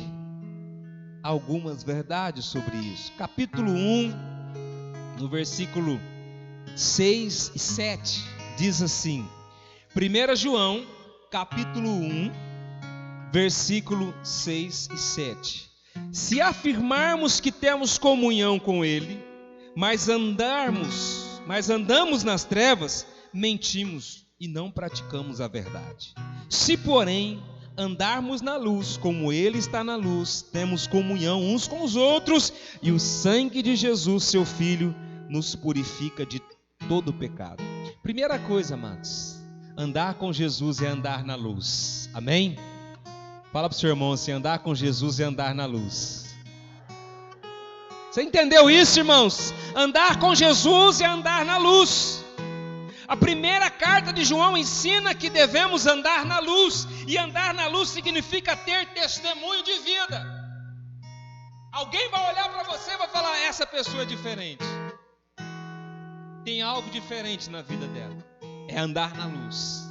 algumas verdades sobre isso. Capítulo 1, no versículo 6 e 7, diz assim, 1 João, capítulo 1, versículo 6 e 7. Se afirmarmos que temos comunhão com Ele, mas andamos nas trevas, mentimos e não praticamos a verdade. Se, porém, andarmos na luz, como Ele está na luz, temos comunhão uns com os outros, e o sangue de Jesus, seu Filho, nos purifica de todo pecado. Primeira coisa, amados, andar com Jesus é andar na luz. Amém? Fala para o seu irmão assim, andar com Jesus é andar na luz. Você entendeu isso, irmãos? Andar com Jesus é andar na luz. A primeira carta de João ensina que devemos andar na luz. E andar na luz significa ter testemunho de vida. Alguém vai olhar para você e vai falar, essa pessoa é diferente. Tem algo diferente na vida dela. É andar na luz.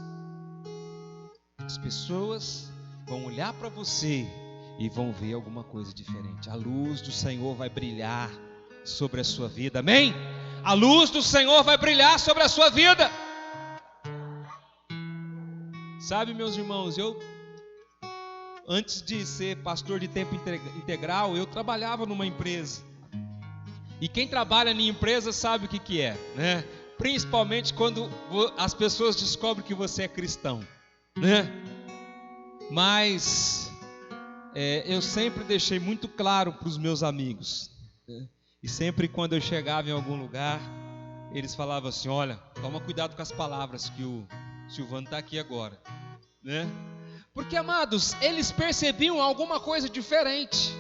As pessoas vão olhar para você e vão ver alguma coisa diferente. A luz do Senhor vai brilhar sobre a sua vida, amém? A luz do Senhor vai brilhar sobre a sua vida. Sabe, meus irmãos, antes de ser pastor de tempo integral, eu trabalhava numa empresa. E quem trabalha em empresa sabe o que é, Principalmente quando as pessoas descobrem que você é cristão, Mas eu sempre deixei muito claro para os meus amigos, e sempre quando eu chegava em algum lugar, eles falavam assim, olha, toma cuidado com as palavras que o Silvano está aqui agora, Porque, amados, eles percebiam alguma coisa diferente.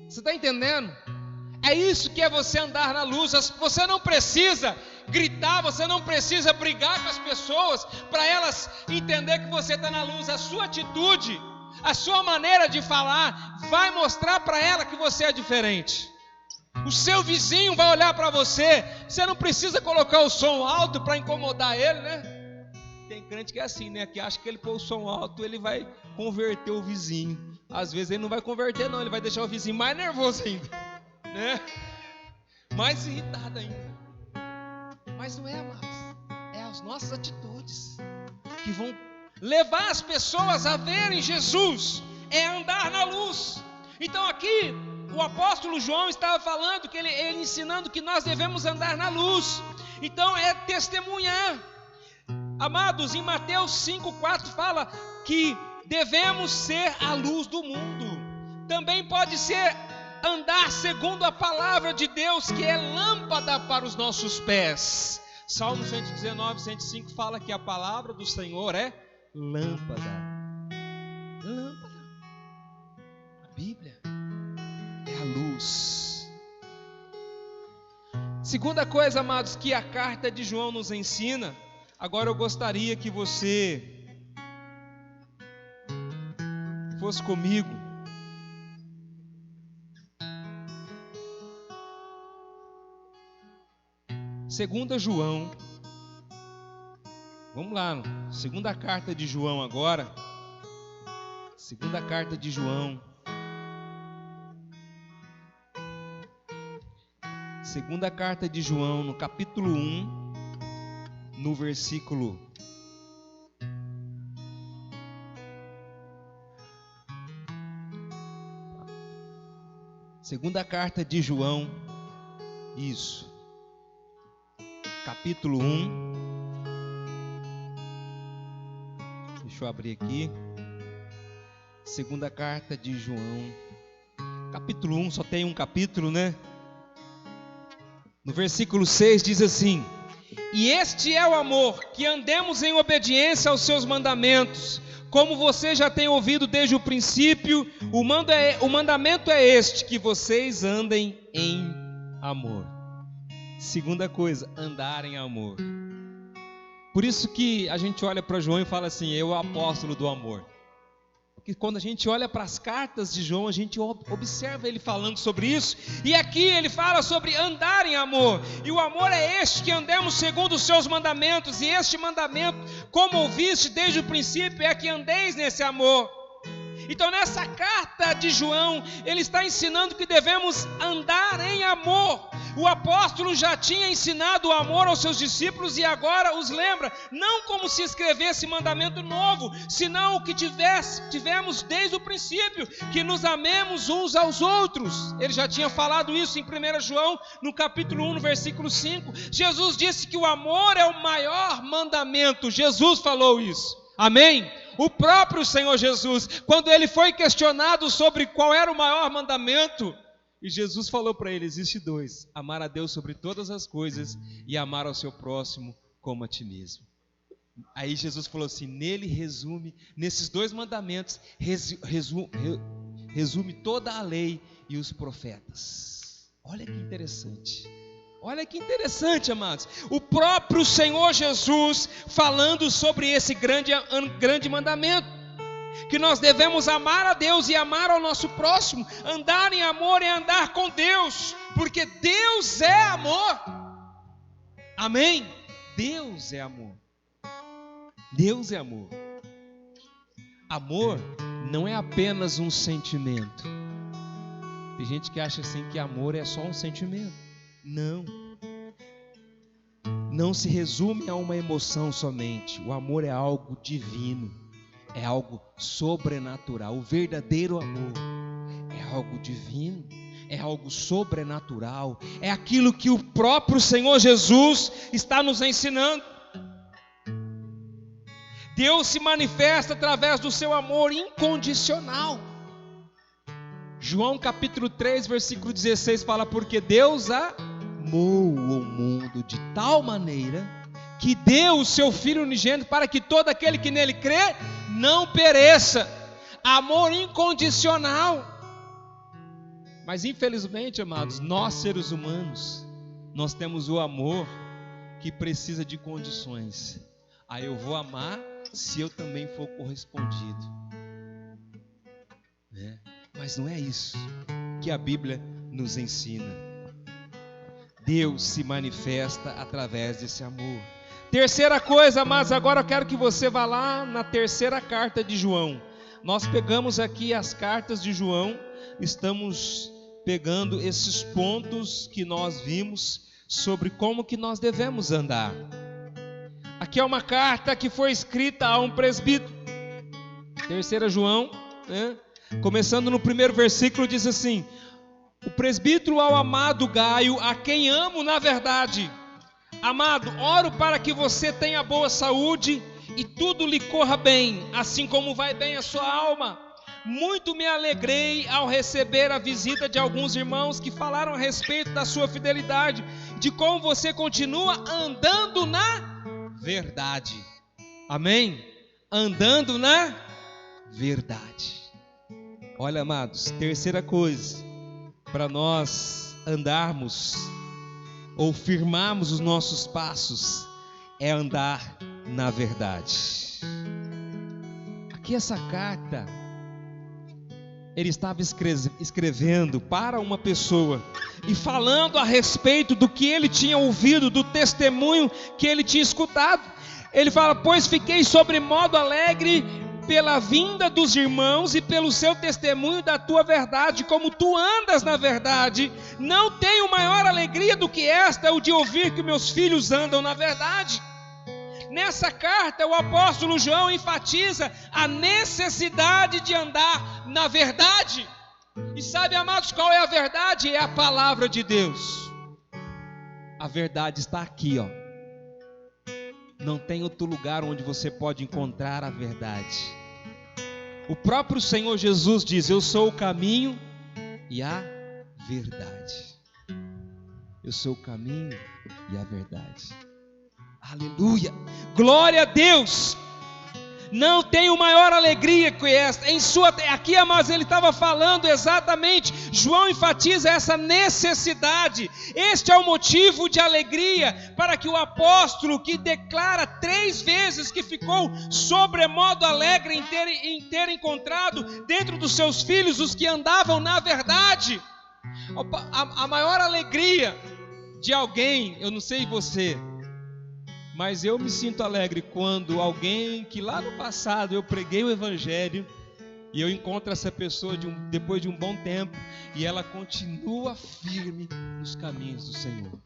Você está entendendo? É isso que é você andar na luz. Você não precisa gritar, você não precisa brigar com as pessoas para elas entender que você está na luz. A sua atitude, a sua maneira de falar vai mostrar para ela que você é diferente. O seu vizinho vai olhar para você. Você não precisa colocar o som alto para incomodar ele, Tem crente que é assim, que acha que ele pôr o som alto, ele vai converter o vizinho. Às vezes ele não vai converter não, ele vai deixar o vizinho mais nervoso ainda, mais irritado ainda. Mas não é, amados, é as nossas atitudes que vão levar as pessoas a verem Jesus, é andar na luz. Então aqui o apóstolo João estava falando, que ele ensinando que nós devemos andar na luz. Então é testemunhar. Amados, em Mateus 5,4 fala que devemos ser a luz do mundo. Também pode ser andar segundo a palavra de Deus, que é lâmpada para os nossos pés. Salmo 119, 105 fala que a palavra do Senhor é lâmpada. Lâmpada. A Bíblia é a luz. Segunda coisa, amados, que a carta de João nos ensina. Agora eu gostaria que você fosse comigo Segunda João, vamos lá, segunda carta de João agora, segunda carta de João, segunda carta de João, no capítulo 1, no versículo Segunda carta de João, isso, capítulo 1, deixa eu abrir aqui, segunda carta de João, capítulo 1, só tem um capítulo, né? No versículo 6 diz assim: e este é o amor, que andemos em obediência aos seus mandamentos. Como você já tem ouvido desde o princípio, o mandamento é este, que vocês andem em amor. Segunda coisa, andar em amor. Por isso que a gente olha para João e fala assim, é o apóstolo do amor. Porque quando a gente olha para as cartas de João, a gente observa ele falando sobre isso. E aqui ele fala sobre andar em amor. E o amor é este, que andemos segundo os seus mandamentos. E este mandamento, como ouviste desde o princípio, é que andeis nesse amor. Então nessa carta de João, ele está ensinando que devemos andar em amor. O apóstolo já tinha ensinado o amor aos seus discípulos e agora os lembra, não como se escrevesse mandamento novo, senão o que tivemos desde o princípio, que nos amemos uns aos outros. Ele já tinha falado isso em 1 João, no capítulo 1, no versículo 5. Jesus disse que o amor é o maior mandamento. Jesus falou isso. Amém? O próprio Senhor Jesus, quando ele foi questionado sobre qual era o maior mandamento, e Jesus falou para ele, existe dois: amar a Deus sobre todas as coisas e amar ao seu próximo como a ti mesmo. Aí Jesus falou assim, nesses dois mandamentos, resume toda a lei e os profetas. Olha que interessante. Olha que interessante, amados. O próprio Senhor Jesus falando sobre esse grande mandamento, que nós devemos amar a Deus e amar ao nosso próximo. Andar em amor é andar com Deus, porque Deus é amor. Amém? Deus é amor. Deus é amor. Amor não é apenas um sentimento. Tem gente que acha assim que amor é só um sentimento. Não se resume a uma emoção somente. O amor é algo divino, é algo sobrenatural. O verdadeiro amor é algo divino, é algo sobrenatural. É aquilo que o próprio Senhor Jesus está nos ensinando. Deus se manifesta através do seu amor incondicional. João capítulo 3, versículo 16 fala, porque Deus amou o mundo de tal maneira que deu o seu Filho unigênito para que todo aquele que nele crê não pereça. Amor incondicional. Mas infelizmente, amados, nós seres humanos, nós temos o amor que precisa de condições. Aí eu vou amar se eu também for correspondido, né? Mas não é isso que a Bíblia nos ensina. Deus se manifesta através desse amor. Terceira coisa, mas agora eu quero que você vá lá na terceira carta de João. Nós pegamos aqui as cartas de João, estamos pegando esses pontos que nós vimos sobre como que nós devemos andar. Aqui é uma carta que foi escrita a um presbítero. Terceira João, né? Começando no primeiro versículo, diz assim: o presbítero ao amado Gaio, a quem amo na verdade. Amado, oro para que você tenha boa saúde e tudo lhe corra bem, assim como vai bem a sua alma. Muito me alegrei ao receber a visita de alguns irmãos que falaram a respeito da sua fidelidade, de como você continua andando na verdade. Amém? Andando na verdade. Olha, amados, terceira coisa, para nós andarmos ou firmarmos os nossos passos, é andar na verdade. Aqui essa carta, ele estava escrevendo para uma pessoa e falando a respeito do que ele tinha ouvido, do testemunho que ele tinha escutado. Ele fala, pois fiquei sobremodo alegre pela vinda dos irmãos e pelo seu testemunho da tua verdade, como tu andas na verdade. Não tenho maior alegria do que esta, o de ouvir que meus filhos andam na verdade. Nessa carta, o apóstolo João enfatiza a necessidade de andar na verdade. E sabe, amados, qual é a verdade? É a palavra de Deus. A verdade está aqui, ó. Não tem outro lugar onde você pode encontrar a verdade. O próprio Senhor Jesus diz: eu sou o caminho e a verdade. Eu sou o caminho e a verdade. Aleluia! Glória a Deus! Não tenho maior alegria que esta. Aqui, amados, ele estava falando exatamente. João enfatiza essa necessidade. Este é o motivo de alegria para que o apóstolo, que declara 3 vezes que ficou sobremodo alegre em ter encontrado dentro dos seus filhos os que andavam na verdade. A maior alegria de alguém, eu não sei você, mas eu me sinto alegre quando alguém que lá no passado eu preguei o evangelho e eu encontro essa pessoa depois de um bom tempo e ela continua firme nos caminhos do Senhor.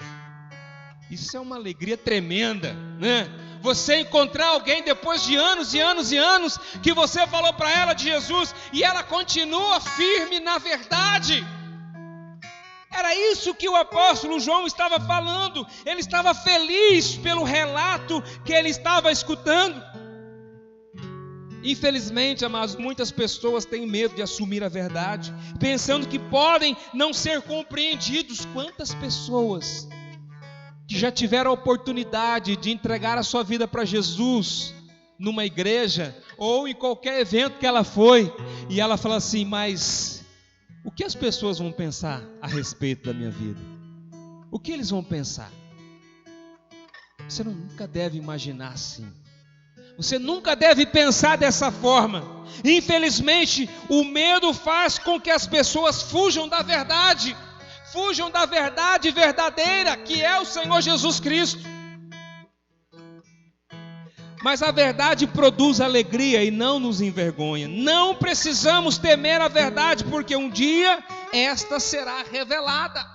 Isso é uma alegria tremenda, né? Você encontrar alguém depois de anos e anos e anos que você falou para ela de Jesus e ela continua firme na verdade. Era isso que o apóstolo João estava falando. Ele estava feliz pelo relato que ele estava escutando. Infelizmente, amados, muitas pessoas têm medo de assumir a verdade, pensando que podem não ser compreendidos. Quantas pessoas que já tiveram a oportunidade de entregar a sua vida para Jesus numa igreja ou em qualquer evento que ela foi, e ela fala assim: mas o que as pessoas vão pensar a respeito da minha vida? O que eles vão pensar? Você nunca deve imaginar assim. Você nunca deve pensar dessa forma. Infelizmente, o medo faz com que as pessoas fujam da verdade. Fujam da verdade verdadeira, que é o Senhor Jesus Cristo. Mas a verdade produz alegria e não nos envergonha. Não precisamos temer a verdade, porque um dia esta será revelada.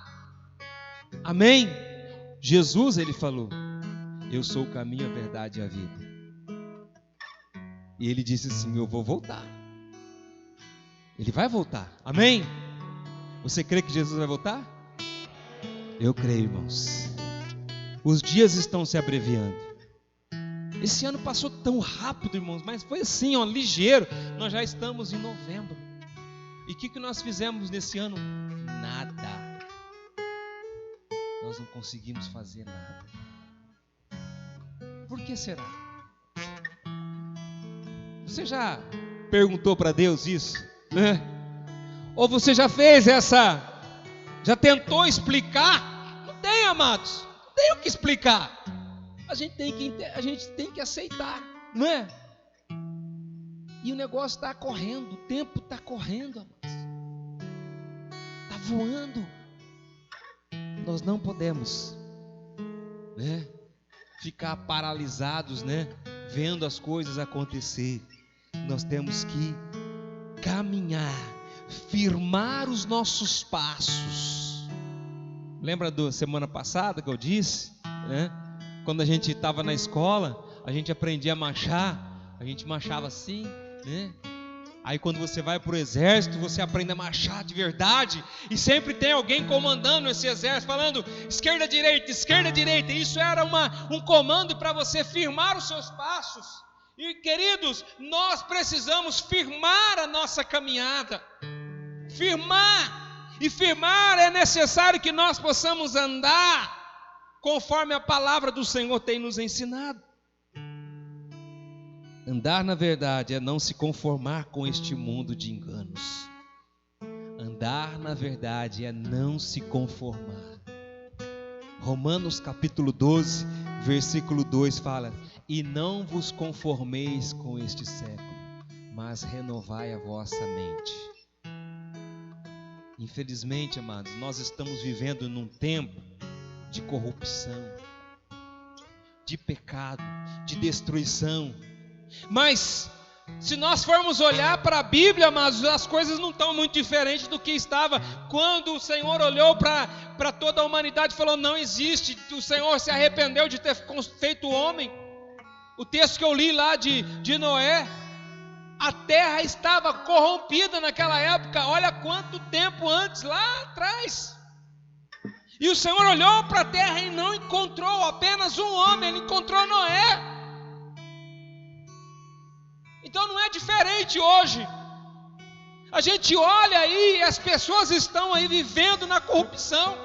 Amém? Jesus, ele falou: eu sou o caminho, a verdade e a vida. E ele disse assim: eu vou voltar. Ele vai voltar. Amém? Você crê que Jesus vai voltar? Eu creio, irmãos. Os dias estão se abreviando. Esse ano passou tão rápido, irmãos, mas foi assim, ó, ligeiro. Nós já estamos em novembro. E o que nós fizemos nesse ano? Nada. Nós não conseguimos fazer nada. Por que será? Você já perguntou para Deus isso, né? Ou você já fez já tentou explicar? Não tem, amados, não tem o que explicar. A gente tem que aceitar, não é? E o negócio está correndo, o tempo está correndo, amados. Está voando. Nós não podemos, né, ficar paralisados, né, vendo as coisas acontecer. Nós temos que caminhar, firmar os nossos passos. Lembra da semana passada que eu disse, né? Quando a gente estava na escola, a gente aprendia a marchar, a gente marchava assim, né? Aí quando você vai para o exército, você aprende a marchar de verdade, e sempre tem alguém comandando esse exército, falando esquerda, direita, esquerda, direita. Isso era um comando para você firmar os seus passos. E queridos, nós precisamos firmar a nossa caminhada, firmar, e firmar é necessário que nós possamos andar conforme a palavra do Senhor tem nos ensinado. Andar na verdade é não se conformar com este mundo de enganos. Andar na verdade é não se conformar. Romanos capítulo 12, versículo 2 fala: e não vos conformeis com este século, mas renovai a vossa mente. Infelizmente, amados, nós estamos vivendo num tempo de corrupção, de pecado, de destruição. Mas se nós formos olhar para a Bíblia, mas as coisas não estão muito diferentes do que estava quando o Senhor olhou para toda a humanidade e falou: não existe. O Senhor se arrependeu de ter feito o homem. O texto que eu li lá de Noé, A terra estava corrompida naquela época. Olha quanto tempo antes, lá atrás. E o Senhor olhou para a terra e não encontrou apenas um homem, Ele encontrou Noé. Então não é diferente hoje. A gente olha aí e as pessoas estão aí vivendo na corrupção.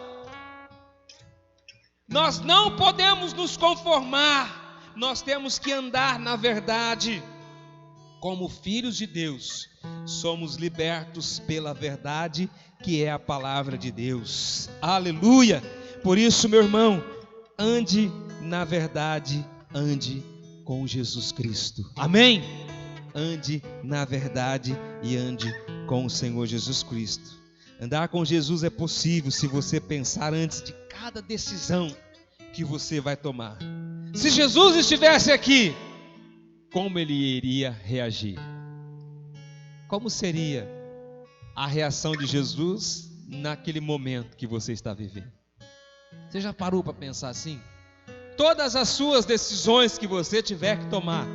Nós não podemos nos conformar. Nós temos que andar na verdade. Como filhos de Deus, somos libertos pela verdade, que é a palavra de Deus. Aleluia! Por isso, meu irmão, ande na verdade, ande com Jesus Cristo. Amém? Ande na verdade e ande com o Senhor Jesus Cristo. Andar com Jesus é possível se você pensar antes de cada decisão que você vai tomar. Se Jesus estivesse aqui, como Ele iria reagir? Como seria a reação de Jesus naquele momento que você está vivendo? Você já parou para pensar assim? Todas as suas decisões que você tiver que tomar,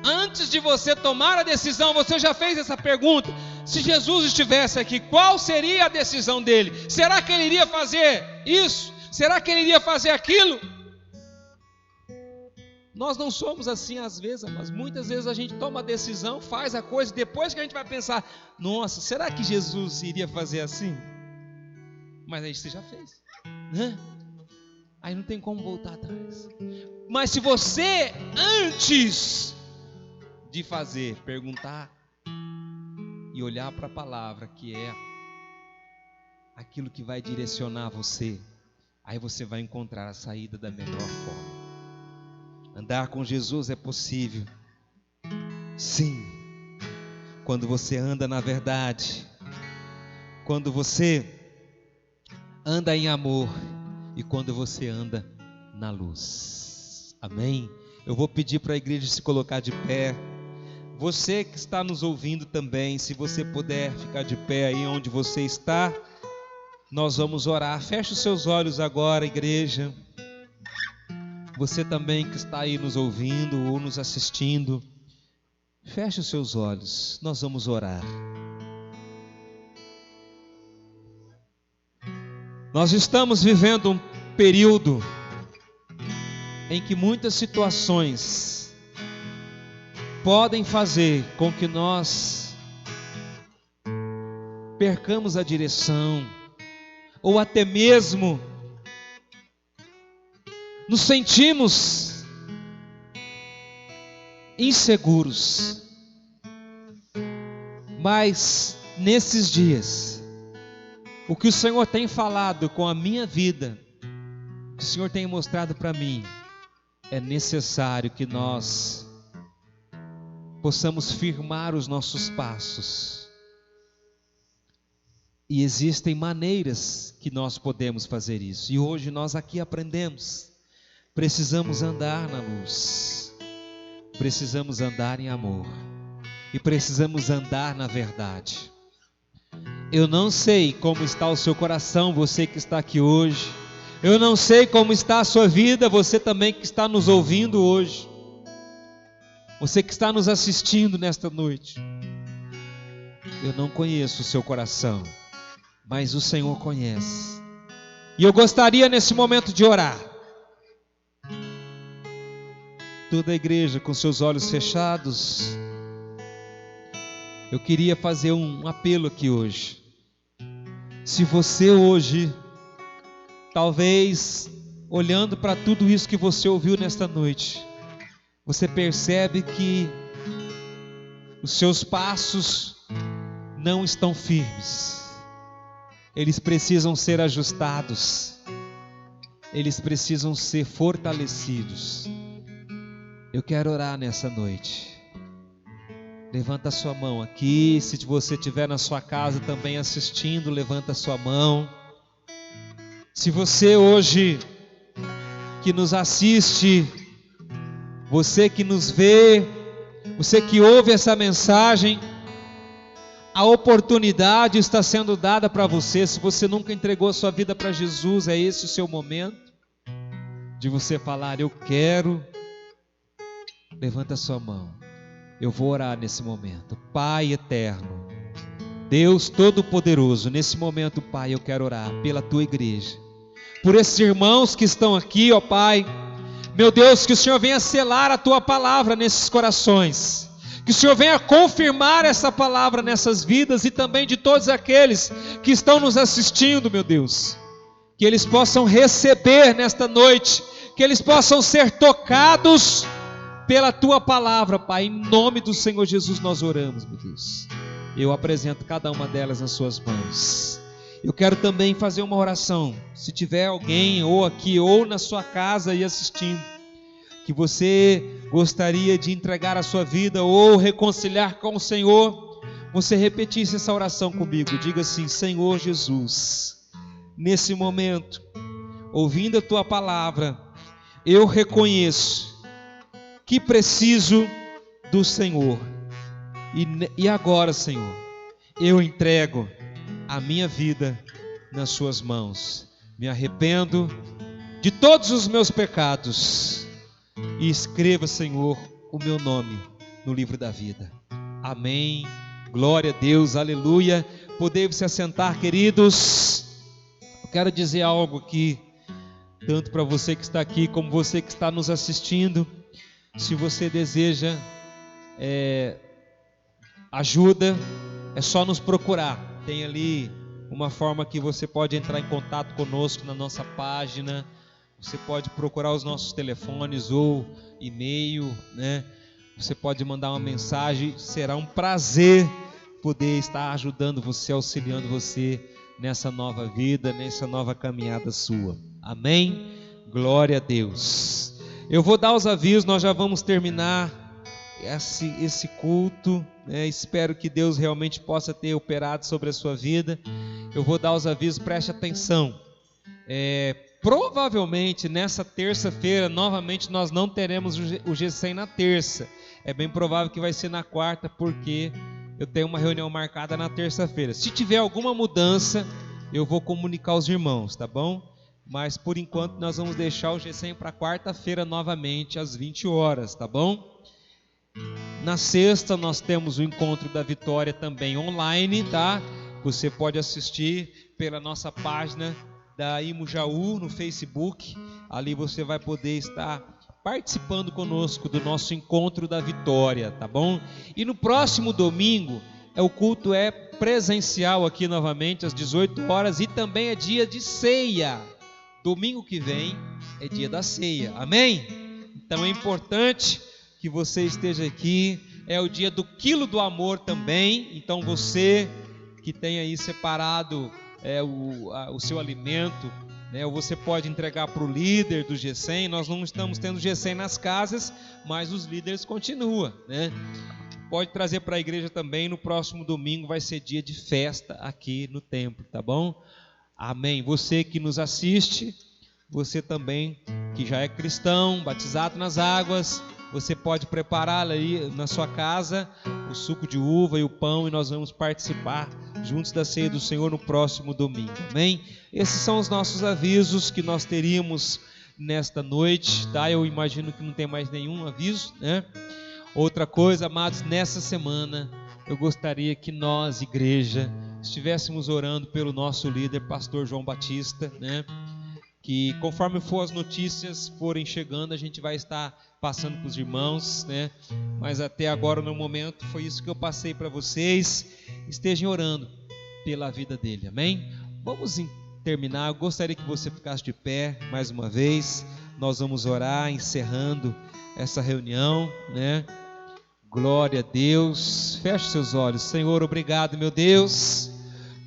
antes de você tomar a decisão, você já fez essa pergunta: se Jesus estivesse aqui, qual seria a decisão dele? Será que ele iria fazer isso? Será que ele iria fazer aquilo? Nós não somos assim às vezes, mas muitas vezes a gente toma a decisão, faz a coisa, depois que a gente vai pensar: nossa, será que Jesus iria fazer assim? Mas aí você já fez, né? Aí não tem como voltar atrás. Mas se você, antes de fazer, perguntar e olhar para a palavra, que é aquilo que vai direcionar você, aí você vai encontrar a saída da melhor forma. Andar com Jesus é possível, sim, quando você anda na verdade, quando você anda em amor e quando você anda na luz. Amém? Eu vou pedir para a igreja se colocar de pé. Você que está nos ouvindo também, se você puder ficar de pé aí onde você está, nós vamos orar. Feche os seus olhos agora, igreja. Você também que está aí nos ouvindo ou nos assistindo, feche os seus olhos, nós vamos orar. Nós estamos vivendo um período em que muitas situações podem fazer com que nós percamos a direção, ou até mesmo nos sentimos inseguros. Mas nesses dias, o que o Senhor tem falado com a minha vida, o que o Senhor tem mostrado para mim, é necessário que nós possamos firmar os nossos passos. E existem maneiras que nós podemos fazer isso. E hoje nós aqui aprendemos. Precisamos andar na luz, precisamos andar em amor e precisamos andar na verdade. Eu não sei como está o seu coração, você que está aqui hoje. Eu não sei como está a sua vida, você também que está nos ouvindo hoje. Você que está nos assistindo nesta noite. Eu não conheço o seu coração, mas o Senhor conhece. E eu gostaria nesse momento de orar. Toda a igreja com seus olhos fechados. Eu queria fazer um apelo aqui hoje. Se você hoje, talvez olhando para tudo isso que você ouviu nesta noite, você percebe que os seus passos não estão firmes. Eles precisam ser ajustados. Eles precisam ser fortalecidos. Eu quero orar nessa noite. Levanta a sua mão aqui. Se você estiver na sua casa também assistindo, levanta a sua mão. Se você hoje que nos assiste, você que nos vê, você que ouve essa mensagem, a oportunidade está sendo dada para você. Se você nunca entregou a sua vida para Jesus, é esse o seu momento de você falar: eu quero. Levanta a sua mão. Eu vou orar nesse momento. Pai eterno, Deus Todo-Poderoso, nesse momento, Pai, eu quero orar pela Tua igreja, por esses irmãos que estão aqui, ó Pai. Meu Deus, que o Senhor venha selar a Tua palavra nesses corações, que o Senhor venha confirmar essa palavra nessas vidas e também de todos aqueles que estão nos assistindo, meu Deus, que eles possam receber nesta noite, que eles possam ser tocados pela Tua palavra, Pai. Em nome do Senhor Jesus nós oramos, meu Deus. Eu apresento cada uma delas nas Suas mãos. Eu quero também fazer uma oração. Se tiver alguém ou aqui ou na sua casa aí assistindo, que você gostaria de entregar a sua vida ou reconciliar com o Senhor, você repetisse essa oração comigo. Diga assim: Senhor Jesus, nesse momento, ouvindo a Tua palavra, eu reconheço que preciso do Senhor. E agora, Senhor, eu entrego a minha vida nas Suas mãos. Me arrependo de todos os meus pecados e escreva, Senhor, o meu nome no livro da vida. Amém. Glória a Deus, aleluia. Podemos se assentar, queridos. Eu quero dizer algo aqui, tanto para você que está aqui, como você que está nos assistindo. Se você deseja ajuda, é só nos procurar. Tem ali uma forma que você pode entrar em contato conosco na nossa página. Você pode procurar os nossos telefones ou e-mail, né? Você pode mandar uma mensagem. Será um prazer poder estar ajudando você, auxiliando você nessa nova vida, nessa nova caminhada sua. Amém? Glória a Deus. Eu vou dar os avisos, nós já vamos terminar esse culto, né? Espero que Deus realmente possa ter operado sobre a sua vida. Eu vou dar os avisos, preste atenção. Provavelmente nessa terça-feira novamente nós não teremos o G100 na terça. É bem provável que vai ser na quarta, porque eu tenho uma reunião marcada na terça-feira. Se tiver alguma mudança, eu vou comunicar aos irmãos, tá bom? Mas por enquanto nós vamos deixar o G100 para quarta-feira novamente às 20 horas, tá bom? Na sexta nós temos o Encontro da Vitória também online, tá? Você pode assistir pela nossa página da Imujaú no Facebook. Ali você vai poder estar participando conosco do nosso Encontro da Vitória, tá bom? E no próximo domingo o culto é presencial aqui novamente às 18 horas e também é dia de ceia. Domingo que vem é dia da ceia, amém? Então é importante que você esteja aqui. É o dia do quilo do amor também. Então você que tem aí separado o seu alimento, né, ou você pode entregar para o líder do G100. Nós não estamos tendo G100 nas casas, mas os líderes continuam, né? Pode trazer para a igreja também. No próximo domingo vai ser dia de festa aqui no templo, tá bom? Amém. Você que nos assiste, você também que já é cristão, batizado nas águas, você pode preparar aí na sua casa o suco de uva e o pão, e nós vamos participar juntos da ceia do Senhor no próximo domingo, amém? Esses são os nossos avisos que nós teríamos nesta noite, tá? Eu imagino que não tem mais nenhum aviso, né? Outra coisa, amados, nessa semana eu gostaria que nós, igreja, estivéssemos orando pelo nosso líder, pastor João Batista, né? Que conforme for as notícias forem chegando, a gente vai estar passando para os irmãos, né? Mas até agora, no momento, foi isso que eu passei para vocês. Estejam orando pela vida dele, amém? Vamos terminar. Eu gostaria que você ficasse de pé mais uma vez. Nós vamos orar, encerrando essa reunião, né? Glória a Deus. Feche seus olhos. Senhor, obrigado, meu Deus,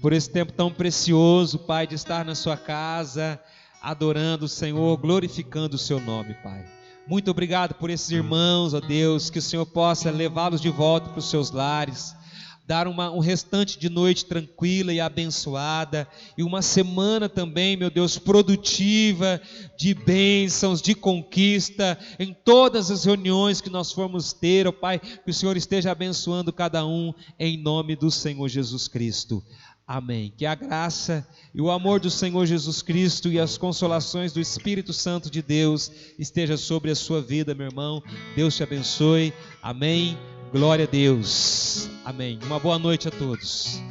por esse tempo tão precioso, Pai, de estar na sua casa, adorando o Senhor, glorificando o seu nome, Pai. Muito obrigado por esses irmãos, ó Deus, que o Senhor possa levá-los de volta para os seus lares, dar um restante de noite tranquila e abençoada, e uma semana também, meu Deus, produtiva, de bênçãos, de conquista, em todas as reuniões que nós formos ter, ó Pai, que o Senhor esteja abençoando cada um, em nome do Senhor Jesus Cristo. Amém. Que a graça e o amor do Senhor Jesus Cristo e as consolações do Espírito Santo de Deus esteja sobre a sua vida, meu irmão. Deus te abençoe. Amém. Glória a Deus. Amém. Uma boa noite a todos.